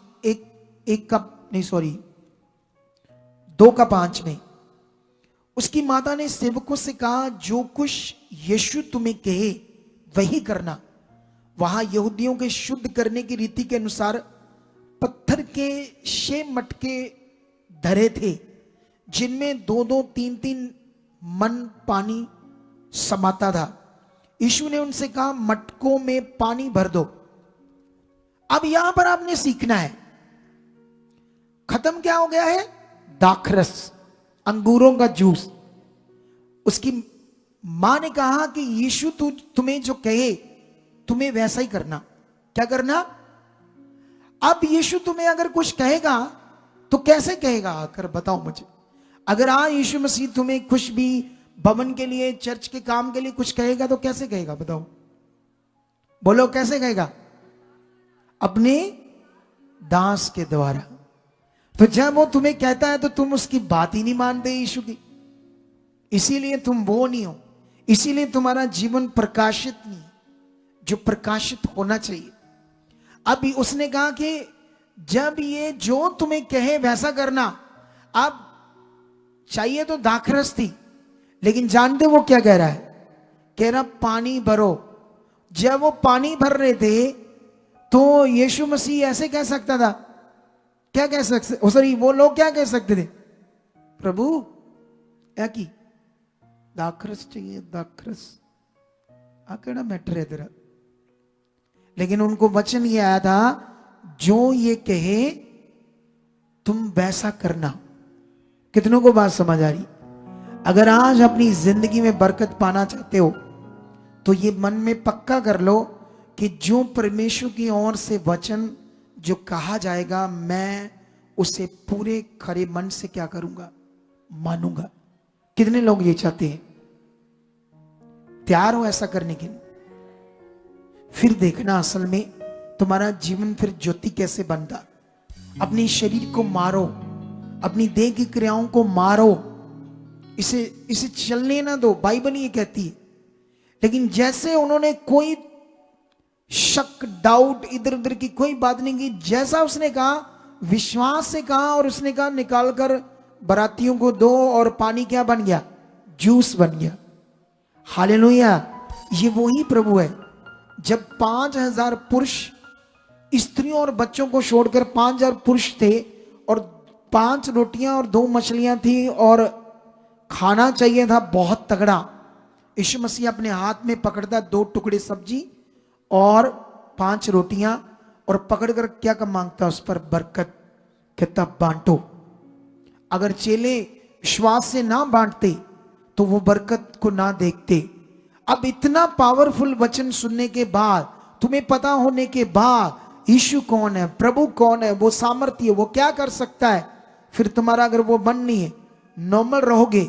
2:5 में उसकी माता ने सेवकों से कहा, जो कुछ यीशु तुम्हें कहे वही करना। वहां यहूदियों के शुद्ध करने की रीति के अनुसार पत्थर के 6 मटके धरे थे, जिनमें 2-2, 3-3 मन पानी समाता था। यीशु ने उनसे कहा, मटकों में पानी भर दो। अब यहां पर आपने सीखना है, खत्म क्या हो गया है? दाखरस, अंगूरों का जूस। उसकी मां ने कहा कि यीशु तुम्हें जो कहे तुम्हें वैसा ही करना। क्या करना? अब यीशु तुम्हें अगर कुछ कहेगा तो कैसे कहेगा, आकर बताओ मुझे। अगर यीशु मसीह तुम्हें कुछ भी भवन के लिए, चर्च के काम के लिए कुछ कहेगा तो कैसे कहेगा, बताओ, बोलो कैसे कहेगा? अपने दास के द्वारा। तो जब वो तुम्हें कहता है तो तुम उसकी बात ही नहीं मानते यीशु की, इसीलिए तुम वो नहीं हो, इसीलिए तुम्हारा जीवन प्रकाशित नहीं, जो प्रकाशित होना चाहिए। अभी उसने कहा कि जब ये जो तुम्हें कहे वैसा करना। अब चाहिए तो दाखरस थी, लेकिन जानते वो क्या कह रहा है? कह रहा पानी भरो। जब वो पानी भर रहे थे तो यीशु मसीह ऐसे कह सकता था, क्या कह सकते, सॉरी वो लोग क्या कह सकते थे? प्रभु क्या की दाखरस चाहिए, दाखरस आकड़ा मैटर है तेरा। लेकिन उनको वचन ये आया था, जो ये कहे तुम वैसा करना। कितनों को बात समझ आ रही? अगर आज अपनी जिंदगी में बरकत पाना चाहते हो तो ये मन में पक्का कर लो कि जो परमेश्वर की ओर से वचन जो कहा जाएगा, मैं उसे पूरे खरे मन से क्या करूंगा? मानूंगा। कितने लोग ये चाहते हैं? तैयार हो ऐसा करने के लिए? फिर देखना असल में तुम्हारा जीवन फिर ज्योति कैसे बनता। अपने शरीर को मारो, अपनी देह की क्रियाओं को मारो, इसे चलने ना दो। बाइबल ये कहती है लेकिन जैसे उन्होंने कोई शक डाउट इधर उधर की कोई बात नहीं की, जैसा उसने कहा विश्वास से कहा, और उसने कहा निकाल कर बरातियों को दो, और पानी क्या बन गया? जूस बन गया। हालेलुया। ये वही प्रभु है। जब 5000 पुरुष, स्त्रियों और बच्चों को छोड़कर 5000 पुरुष थे, और 5 रोटियां और 2 मछलियां थी, और खाना चाहिए था बहुत तगड़ा। यीशु मसीह अपने हाथ में पकड़ता 2 टुकड़े सब्जी और 5 रोटियां, और पकड़कर क्या कब मांगता? उस पर बरकत, कहता बांटो। अगर चेले विश्वास से ना बांटते तो वो बरकत को ना देखते। अब इतना पावरफुल वचन सुनने के बाद, तुम्हें पता होने के बाद यीशु कौन है, प्रभु कौन है, वो सामर्थ्य, वो क्या कर सकता है, फिर तुम्हारा अगर वो मन नहीं है, नॉर्मल रहोगे,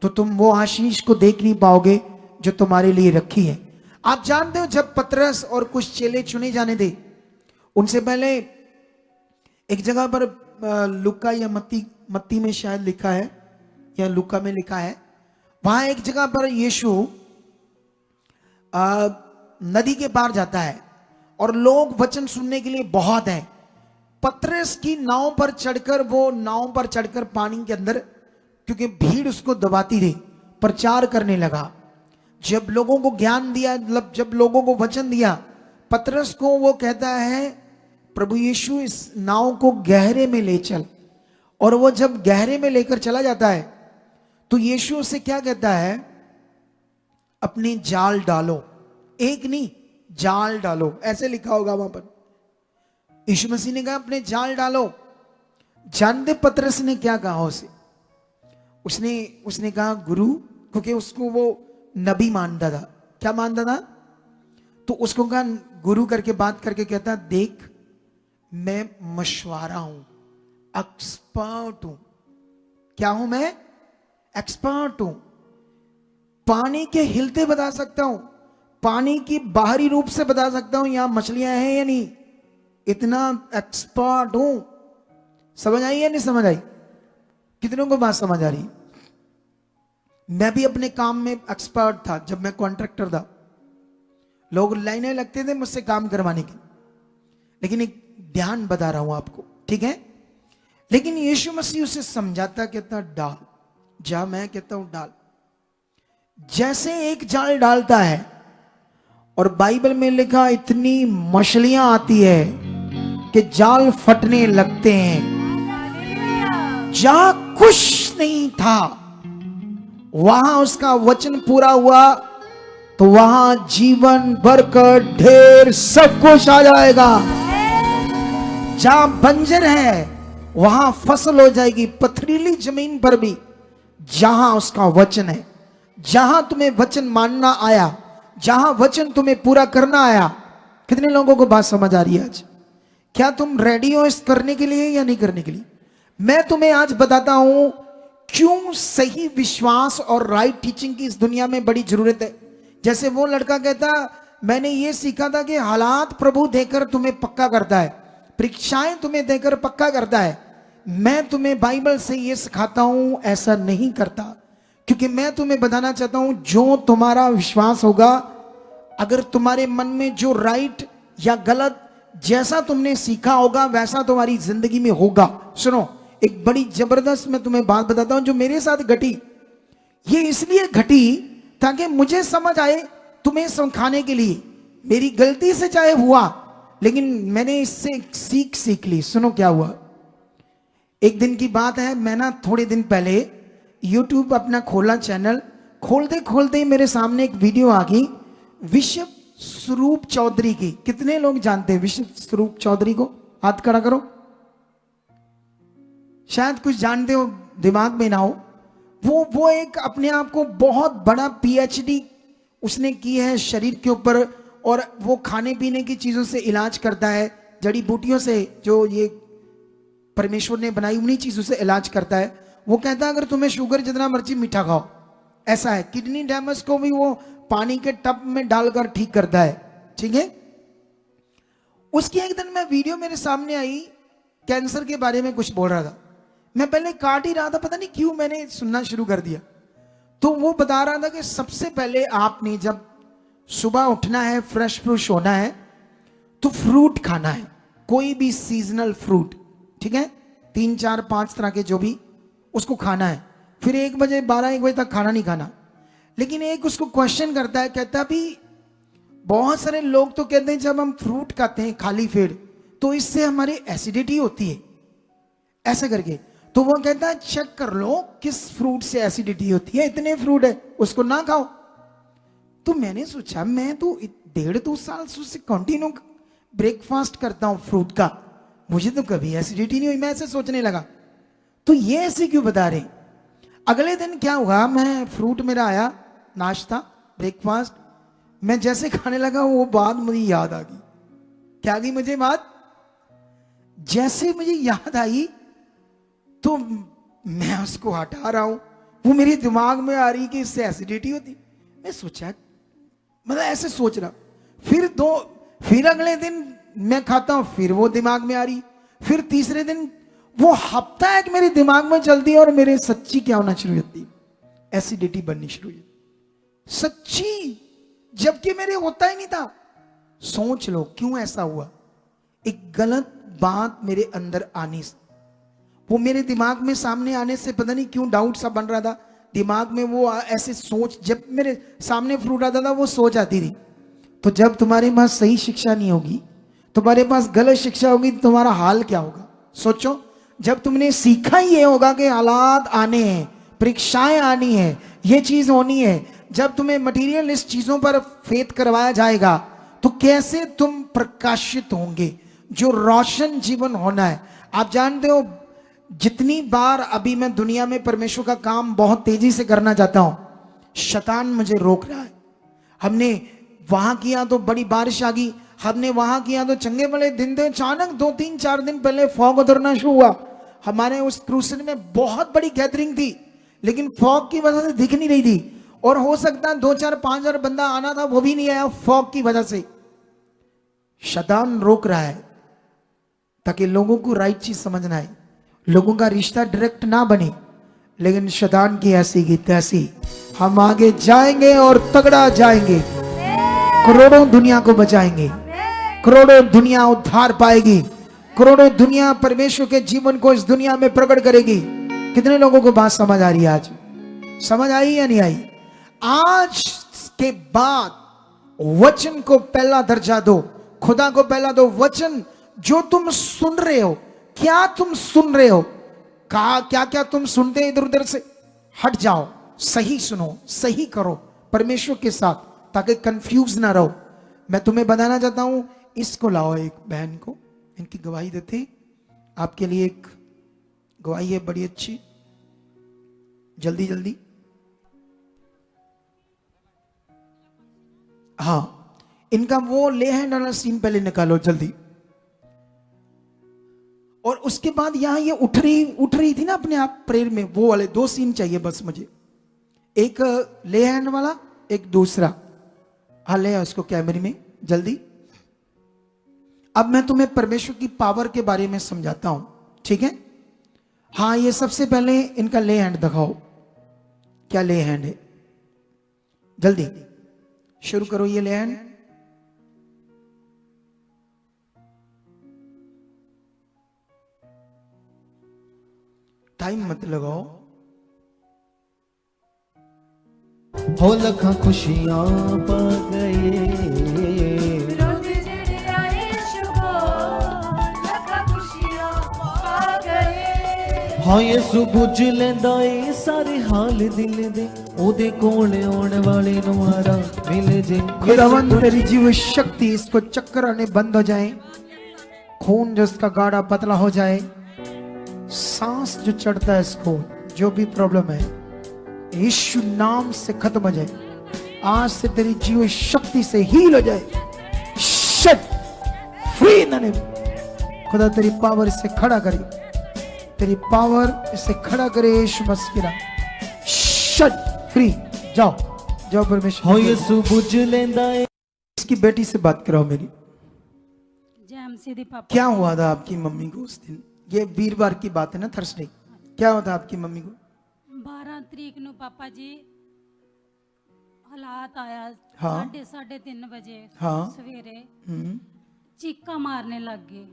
तो तुम वो आशीष को देख नहीं पाओगे जो तुम्हारे लिए रखी है। आप जानते हो जब पतरस और कुछ चेले चुने जाने थे, उनसे पहले एक जगह पर लुका या मत्ती में शायद लिखा है, या लुका में लिखा है, वहां एक जगह पर यीशु नदी के पार जाता है, और लोग वचन सुनने के लिए बहुत हैं। पतरस की नाव पर चढ़कर, वो नाव पर चढ़कर पानी के अंदर, क्योंकि भीड़ उसको दबाती थी, प्रचार करने लगा। जब लोगों को ज्ञान दिया, मतलब जब लोगों को वचन दिया, पतरस को वो कहता है प्रभु यीशु इस नाव को गहरे में ले चल। और वो जब गहरे में लेकर चला जाता है तो यीशु उसे क्या कहता है? अपने जाल डालो। एक नहीं, जाल डालो, ऐसे लिखा होगा वहां पर। यीशु मसीह ने कहा अपने जाल डालो। जानते पतरस ने क्या कहा उसे? उसने कहा गुरु, क्योंकि उसको वो नबी मानता था। क्या मानता था? तो उसको कहा गुरु करके बात करके कहता देख मैं मशवारा हूं, एक्सपर्ट हूं। क्या हूं मैं? एक्सपर्ट हूं। पानी के हिलते बता सकता हूं, पानी की बाहरी रूप से बता सकता हूं यहां मछलियां हैं या नहीं, इतना एक्सपर्ट हूं। समझ आई या नहीं समझ आई? कितनों को बात समझ आ रही? मैं भी अपने काम में एक्सपर्ट था। जब मैं कॉन्ट्रैक्टर था, लोग लाइनें लगते थे मुझसे काम करवाने की, लेकिन एक ध्यान बता रहा हूं आपको, ठीक है? लेकिन यीशु मसीह उसे समझाता, कहता डाल जा, मैं कहता हूं डाल। जैसे एक जाल डालता है, और बाइबल में लिखा इतनी मछलियां आती है कि जाल फटने लगते हैं। जहां कुछ नहीं था वहां उसका वचन पूरा हुआ, तो वहां जीवन, बरकत, ढेर सब कुछ आ जाएगा। जहां बंजर है वहां फसल हो जाएगी, पथरीली जमीन पर भी जहां उसका वचन है। जहां तुम्हें वचन मानना आया, जहां वचन तुम्हें पूरा करना आया। कितने लोगों को बात समझ आ रही है आज? क्या तुम रेडी हो इस करने के लिए या नहीं करने के लिए? मैं तुम्हें आज बताता हूं क्यों सही विश्वास और राइट टीचिंग की इस दुनिया में बड़ी जरूरत है। जैसे वो लड़का कहता, मैंने ये सीखा था कि हालात प्रभु देकर तुम्हें पक्का करता है, परीक्षाएं तुम्हें देकर पक्का करता है। मैं तुम्हें बाइबल से ये सिखाता हूं ऐसा नहीं करता, क्योंकि मैं तुम्हें बताना चाहता हूं जो तुम्हारा विश्वास होगा, अगर तुम्हारे मन में जो राइट या गलत जैसा तुमने सीखा होगा वैसा तुम्हारी जिंदगी में होगा। सुनो, एक बड़ी जबरदस्त मैं तुम्हें बात बताता हूं जो मेरे साथ घटी। ये इसलिए घटी ताकि मुझे समझ आए, तुम्हें समझाने के लिए। मेरी गलती से चाहे हुआ, लेकिन मैंने इससे सीख ली। सुनो क्या हुआ। एक दिन की बात है, मैं ना थोड़े दिन पहले YouTube अपना खोला चैनल, खोलते खोलते ही मेरे सामने एक वीडियो आ गई विश्व स्वरूप चौधरी की। कितने लोग जानते हैं विश्व स्वरूप चौधरी को? हाथ खड़ा करो। शायद कुछ जानते हो, दिमाग में ना हो। वो एक अपने आप को बहुत बड़ा PhD उसने की है शरीर के ऊपर, और वो खाने पीने की चीजों से इलाज करता है, जड़ी बूटियों से जो ये परमेश्वर ने बनाई उन्हीं चीजों से इलाज करता है। वो कहता है अगर तुम्हें शुगर जितना मर्जी मीठा खाओ, ऐसा है। किडनी डैमेज को भी वो पानी के टब में डालकर ठीक करता है, ठीक है। उसकी एक दिन मैं वीडियो मेरे सामने आई, कैंसर के बारे में कुछ बोल रहा था। मैं पहले काट ही रहा था, पता नहीं क्यों मैंने सुनना शुरू कर दिया। तो वो बता रहा था कि सबसे पहले आपने जब सुबह उठना है, फ्रेश फ्रूश होना है, तो फ्रूट खाना है, कोई भी सीजनल फ्रूट, ठीक है, 3 4 5 तरह के जो भी, उसको खाना है। फिर 1 बजे 12-1 बजे तक खाना नहीं खाना। लेकिन एक उसको क्वेश्चन करता है, कहता भी बहुत सारे लोग तो कहते हैं जब हम फ्रूट खाते हैं खाली पेट तो इससे हमारी एसिडिटी होती है, ऐसा करके। तो वो कहता है चेक कर लो किस फ्रूट से एसिडिटी होती है, इतने फ्रूट है उसको ना खाओ। तो मैंने सोचा मैं तो 1.5-2 साल से कंटिन्यू ब्रेकफास्ट करता हूं फ्रूट का, मुझे तो कभी एसिडिटी नहीं हुई। मैं ऐसे सोचने लगा तो ये ऐसे क्यों बता रहे। अगले दिन क्या हुआ, मैं फ्रूट मेरा आया, नाश्ता ब्रेकफास्ट, मैं जैसे खाने लगा वो बात मुझे याद आ गई। क्या गई मुझे बात, जैसे मुझे याद आई तो मैं उसको हटा रहा हूं, वो मेरे दिमाग में आ रही कि इससे एसिडिटी होती। मैं सोचा, मतलब ऐसे सोच रहा, फिर अगले दिन मैं खाता हूं, फिर वो दिमाग में आ रही, फिर तीसरे दिन वो हफ्ता एक मेरे दिमाग में चलती है और मेरे सच्ची क्या होना शुरू होती, एसिडिटी बननी शुरू हुई, सच्ची, जबकि मेरे होता ही नहीं था। सोच लो क्यों ऐसा हुआ, एक गलत बात मेरे अंदर आने से, वो मेरे दिमाग में सामने आने से पता नहीं क्यों डाउट सा बन रहा था दिमाग में, वो ऐसे सोच, जब मेरे सामने फ्रूट आता था वो सोच आती थी। तो जब तुम्हारे पास सही शिक्षा नहीं होगी, तुम्हारे पास गलत शिक्षा होगी, तो तुम्हारा हाल क्या होगा सोचो। जब तुमने सीखा ही ये होगा कि हालात आने हैं, परीक्षाएं आनी है, ये चीज होनी है, जब तुम्हें मटीरियलिस्ट चीजों पर फेथ करवाया जाएगा तो कैसे तुम प्रकाशित होंगे, जो रोशन जीवन होना है। आप जानते हो जितनी बार अभी मैं दुनिया में परमेश्वर का काम बहुत तेजी से करना चाहता हूं, शैतान मुझे रोक रहा है। हमने वहां किया तो बड़ी बारिश आ गई, हमने वहां किया तो चंगे भले दिन थे, अचानक 2-3-4 दिन पहले फॉग उतरना शुरू हुआ। हमारे उस क्रूसेड में बहुत बड़ी गैदरिंग थी, लेकिन फॉग की वजह से दिख नहीं रही थी, और हो सकता है 2-4-5 बंदा आना था, वो भी नहीं आया फॉग की वजह से। शैतान रोक रहा है ताकि लोगों को राइट चीज समझना है, लोगों का रिश्ता डायरेक्ट ना बने। लेकिन शैतान की ऐसी की तैसी, हम आगे जाएंगे और तगड़ा जाएंगे, करोड़ों दुनिया को बचाएंगे, करोड़ों दुनिया उद्धार पाएगी, करोड़ों दुनिया परमेश्वर के जीवन को इस दुनिया में प्रकट करेगी। कितने लोगों को बात समझ आ रही है, आज समझ आई या नहीं आई। आज के बाद वचन को पहला दर्जा दो, खुदा को पहला दो। वचन जो तुम सुन रहे हो, क्या तुम सुन रहे हो, कहा क्या क्या तुम सुनते इधर उधर से, हट जाओ, सही सुनो, सही करो परमेश्वर के साथ, ताकि कंफ्यूज ना रहो। मैं तुम्हें बताना चाहता हूं, इसको लाओ, एक बहन को, इनकी गवाही देते आपके लिए। एक गवाही है बड़ी अच्छी, जल्दी जल्दी, हाँ, इनका वो ले हैंड वाला सीन पहले निकालो जल्दी। और उसके बाद यहां ये उठ रही थी ना अपने आप प्रेयर में, वो वाले 2 सीन चाहिए बस मुझे, एक ले हैंड वाला, एक दूसरा। हाँ ले उसको कैमरे में जल्दी। अब मैं तुम्हें परमेश्वर की पावर के बारे में समझाता हूं, ठीक है। हाँ, ये सबसे पहले इनका ले हैंड दिखाओ, क्या ले हैंड है, जल्दी शुरू करो ये ले हैंड। टाइम मत लगाओ। हो लखा खुशियां पा गए, हाँ यसु बुझ लेंदा ए सारे हाल दिल दे, ओदे कोल आने वाले नुआरा मिल जे। खुदावंद तेरी जीव शक्ति इसको चक्राने बंद हो जाए, खून जो इसका गाढ़ा पतला हो जाए, सांस जो चढ़ता है इसको, जो भी प्रॉब्लम है यीशु नाम से खत्म हो जाए। आज से तेरी जीव शक्ति से हील हो जाए, शट फ्री नने। खुदा तेरी पावर इसे खड़ा करे, तेरी पावर इसे खड़ा करे यीशु मसीह का। शट फ्री, जाओ जाओ परमेश्वर। हो यसु बुझ लेंदा ए। इसकी बेटी से बात कराओ मेरी। जय हम सीधी पापा। क्या हुआ था आपकी मम्मी को उस दिन, ये वीरवार की बात है ना, थर्सडे, क्या हुआ था आपकी मम्मी को? 12 तरीक नु पापा जी हालात आया हाँ। 3:30 बजे हाँ। सवेरे हम्म चीका मारने लग गए।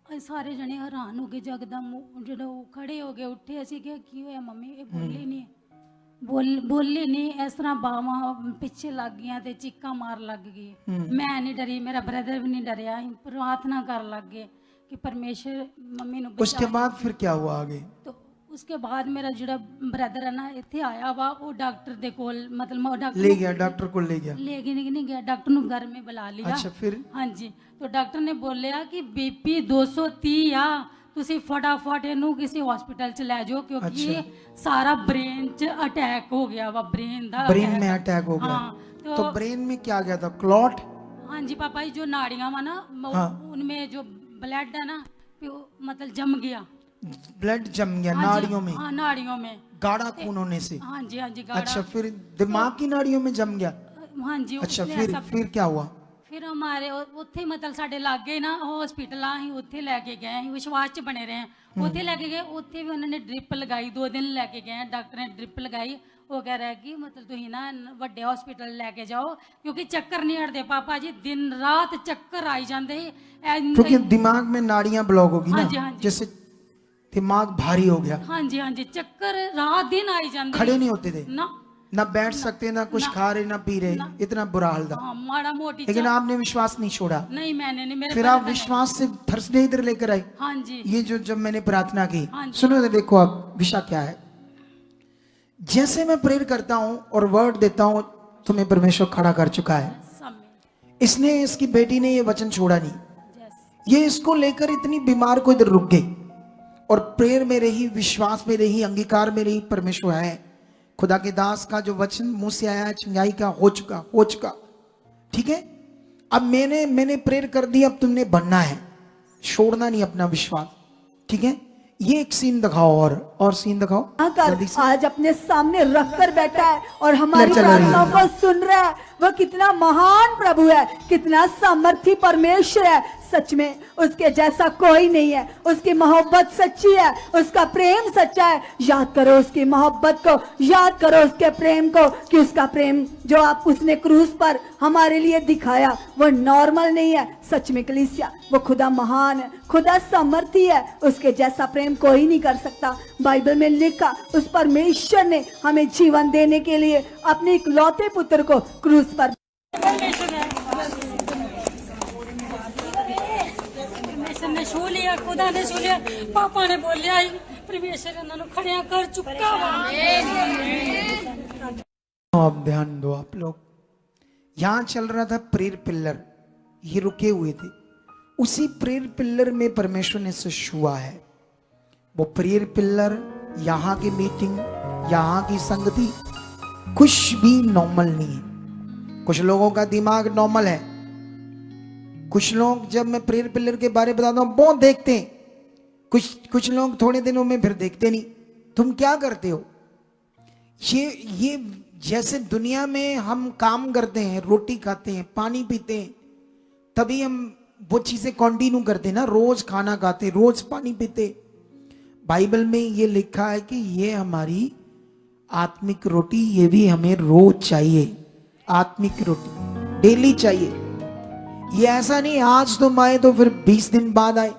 ਅਸੀਂ ਸਾਰੇ ਜਣੇ ਹੈਰਾਨ ਹੋ ਗਏ ਜਗਦਮ ਜਦੋਂ ਉਹ ਖੜੇ ਹੋ ਗਏ ਉੱਠੇ ਅਸੀਂ ਕਿਹਾ ਕੀ ਹੋਇਆ ਮੰਮੀ ਇਹ ਬੋਲੇ ਨਹੀਂ ਬੋਲੇ ਨਹੀਂ ਇਸ ਤਰ੍ਹਾਂ ਬਾਹਾਂ ਪਿੱਛੇ ਲੱਗ ਗਈਆਂ ਤੇ ਚੀਕਾਂ ਮਾਰ ਲੱਗ ਗਈ। ਮੈਂ ਨਹੀਂ ਡਰੀ ਮੇਰਾ ਬ੍ਰਦਰ ਵੀ नहीं डरिया ਅਸੀਂ प्रार्थना कर लग गए कि परमेश्वर मम्मी ਨੂੰ उसके बाद फिर क्या हुआ आगे? तो उसके बाद मेरा ਜਿਹੜਾ ਬ੍ਰਦਰ ਹੈ ਨਾ ਇੱਥੇ ਆਇਆ ਵਾ ਉਹ ਡਾਕਟਰ ਦੇ ਕੋਲ मतलब ਉਹ ਡਾਕਟਰ ले गया, डॉक्टर को ले गया। ले नहीं गया डॉक्टर ਨੂੰ घर में बुला लिया। अच्छा फिर? हाँ जी तो डॉक्टर ने बोलिया कि बीपी 230 आ ਤੁਸੀਂ ਫਟਾਫਟ ਇਹਨੂੰ ਕਿਸੇ ਹਸਪੀਟਲ ਚ ਲੈ ਜਾਓ ਕਿਉਂਕਿ ਇਹ ਸਾਰਾ ब्रेन च अटैक हो गया वा ब्रेन ਦਾ ब्रेन में अटैक हो गया। हाँ, तो ब्रेन में क्या गया था? क्लॉट? हाँ जी पापा जी जो नाड़ियां वा ना उनमें जो ब्लड है ना मतलब जम गया। ब्लड जम गया हाँ जी, नाड़ियों में? हाँ नाड़ियों में गाढ़ा खून होने से? हाँ जी गाढ़ा। अच्छा फिर दिमाग की नाड़ियों में जम गया? हाँ जी अच्छा उसने फिर ऐसा- फिर क्या हुआ? ਫਿਰ ਹਮਾਰੇ ਉੱਥੇ ਮਤਲਬ ਸਾਡੇ ਲਾਗੇ ਨਾ ਹਸਪੀਟਲਾਂ ਅਸੀਂ ਉੱਥੇ ਲੈ ਕੇ ਗਏ ਅਸੀਂ ਵਿਸ਼ਵਾਸ 'ਚ ਬਣੇ ਰਹੇ ਉੱਥੇ ਲੈ ਕੇ ਗਏ ਉੱਥੇ ਵੀ ਉਹਨਾਂ ਨੇ ਡ੍ਰਿਪ ਲਗਾਈ 2 ਦਿਨ ਲੈ ਕੇ ਗਏ ਡਾਕਟਰ ਨੇ ਡ੍ਰਿਪ ਲਗਾਈ ਉਹ ਕਹਿ ਰਿਹਾ ਕਿ ਮਤਲਬ ਤੁਸੀਂ ਨਾ ਵੱਡੇ ਹਸਪੀਟਲ ਲੈ ਕੇ ਜਾਓ क्योंकि ਚੱਕਰ ਨਹੀਂ ਹਟਦੇ ਪਾਪਾ ਜੀ दिन रात ਚੱਕਰ ਆਈ ਜਾਂਦੇ क्योंकि दिमाग में नाड़ियां ब्लॉक होगी हाँ ना जी, हाँ जी। जैसे दिमाग भारी हो गया। हाँ जी ਚੱਕਰ रात दिन आई ਜਾਂਦੇ खड़े नहीं होते थे ना ना बैठ सकते ना कुछ खा रहे ना पी रहे इतना बुरा हाल था। हाँ माड़ा मोटी लेकिन आपने विश्वास नहीं छोड़ा। नहीं मैंने नहीं मेरे फिर आप विश्वास से थर्सडे इधर लेकर आए। हाँ जी ये जो जब मैंने प्रार्थना की हाँ जी। सुनो तो देखो आप विषय क्या है। जैसे मैं प्रेयर करता हूं और वर्ड देता हूं तुम्हें परमेश्वर खड़ा कर चुका है। समय इसने इसकी बेटी ने ये वचन छोड़ा नहीं। जैसे ये इसको लेकर इतनी बीमार को इधर रुक गई और प्रेयर में रही विश्वास में रही अंगीकार में रही परमेश्वर है। खुदा के दास का जो वचन मुंह से आया चंगाई का हो चुका ठीक है। अब मैंने प्रेयर कर दी अब तुमने बनना है छोड़ना नहीं अपना विश्वास ठीक है। ये एक सीन दिखाओ और सीन दिखाओ जल्दी से। आज अपने सामने रख कर बैठा है और हमारी चला रही है। प्रार्थनाओं को सुन रहा है। वह कितना महान प्रभु है कितना सामर्थी परमेश्वर है सच में उसके जैसा कोई नहीं है। उसकी मोहब्बत सच्ची है उसका प्रेम सच्चा है। याद करो उसकी मोहब्बत को याद करो उसके प्रेम को कि उसका प्रेम जो आप उसने क्रूस पर हमारे लिए दिखाया वो नॉर्मल नहीं है। सच में कलीसिया वो खुदा महान है खुदा सामर्थी है उसके जैसा प्रेम कोई नहीं कर सकता। बाइबल में लिखा उस परमेश्वर ने हमें जीवन देने के लिए अपने इकलौते पुत्र को क्रूस पर परमेश्वर ने छू लिया खुदा ने छू लिया पापा ने बोलिया परमेश्वर इन्होंने खड़िया कर चुका वा। अब ध्यान दो आप लोग। यहां चल रहा था प्रेयर पिलर ये रुके हुए थे उसी प्रेयर पिलर में परमेश्वर ने से छुआ है। वो प्रेयर पिलर यहाँ की मीटिंग यहाँ की संगति कुछ भी नॉर्मल नहीं है। कुछ लोगों का दिमाग नॉर्मल है। कुछ लोग जब मैं प्रेयर पिलर के बारे में बताता हूं बहुत देखते हैं कुछ लोग थोड़े दिनों में फिर देखते नहीं। तुम क्या करते हो ये जैसे दुनिया में हम काम करते हैं रोटी खाते हैं पानी पीते हैं तभी हम वो चीजें कंटिन्यू करते हैं ना। रोज खाना खाते रोज पानी पीते। बाइबल में ये लिखा है कि ये हमारी आत्मिक रोटी ये भी हमें रोज चाहिए। आत्मिक रोटी डेली चाहिए। ये ऐसा नहीं आज तुम आए तो फिर 20 दिन बाद आए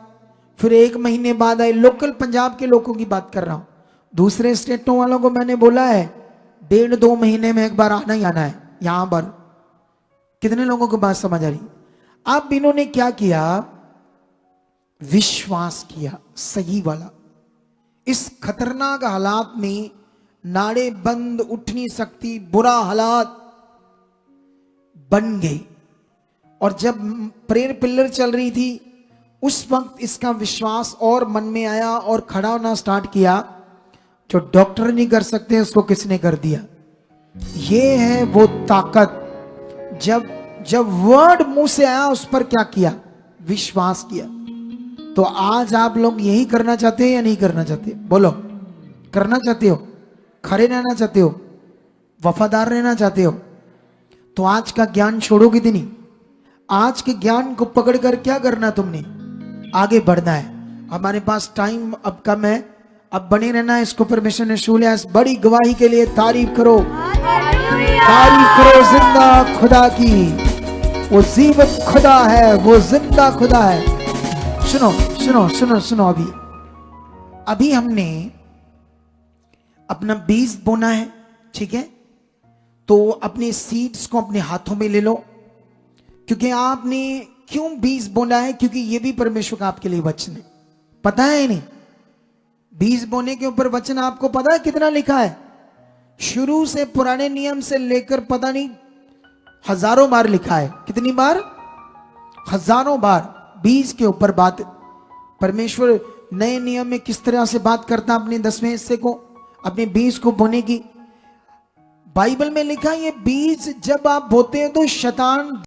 फिर 1 महीने बाद आए। लोकल पंजाब के लोगों की बात कर रहा हूं। दूसरे स्टेटों वालों को मैंने बोला है 1.5-2 महीने में एक बार आना ही आना है यहां पर। कितने लोगों को बात समझ आ रही? अब इन्होंने क्या किया विश्वास किया सही वाला। इस खतरनाक हालात में नाड़े बंद उठ नहीं सकती बुरा हालात बन गए और जब प्रेयर पिलर चल रही थी उस वक्त इसका विश्वास और मन में आया और खड़ा होना स्टार्ट किया। जो डॉक्टर नहीं कर सकते उसको किसने कर दिया। ये है वो ताकत जब वर्ड मुंह से आया उस पर क्या किया विश्वास किया। तो आज आप लोग यही करना चाहते हैं या नहीं करना चाहते? बोलो करना चाहते हो? खड़े रहना चाहते हो? वफादार रहना चाहते हो? तो आज का ज्ञान छोड़ोगे कि नहीं? आज के ज्ञान को पकड़कर क्या करना तुमने आगे बढ़ना है। हमारे पास टाइम अब कम है अब बने रहना है। इसको परमेश्वर ने छू लिया। इस बड़ी गवाही के लिए तारीफ करो। हालेलुया। तारीफ करो जिंदा खुदा की। वो जीवत खुदा है, वो जिंदा खुदा है। सुनो सुनो सुनो सुनो, अभी हमने अपना बीज बोना है, ठीक है? तो अपने सीड्स को अपने हाथों में ले लो, क्योंकि आपने क्यों बीज बोना है? क्योंकि ये भी परमेश्वर का आपके लिए वचन है। पता है नहीं? बीज बोने के ऊपर वचन आपको पता है कितना लिखा है? शुरू से पुराने नियम से लेकर पता नहीं हजारों बार लिखा है। कितनी बार? हजारों बार बीज के ऊपर बात। परमेश्वर नए नियम में किस तरह से बात करता अपने 10वें हिस्से को, अपने बीज को बोने की। बाइबल में लिखा ये बीज जब आप बोते हैं तो शैतान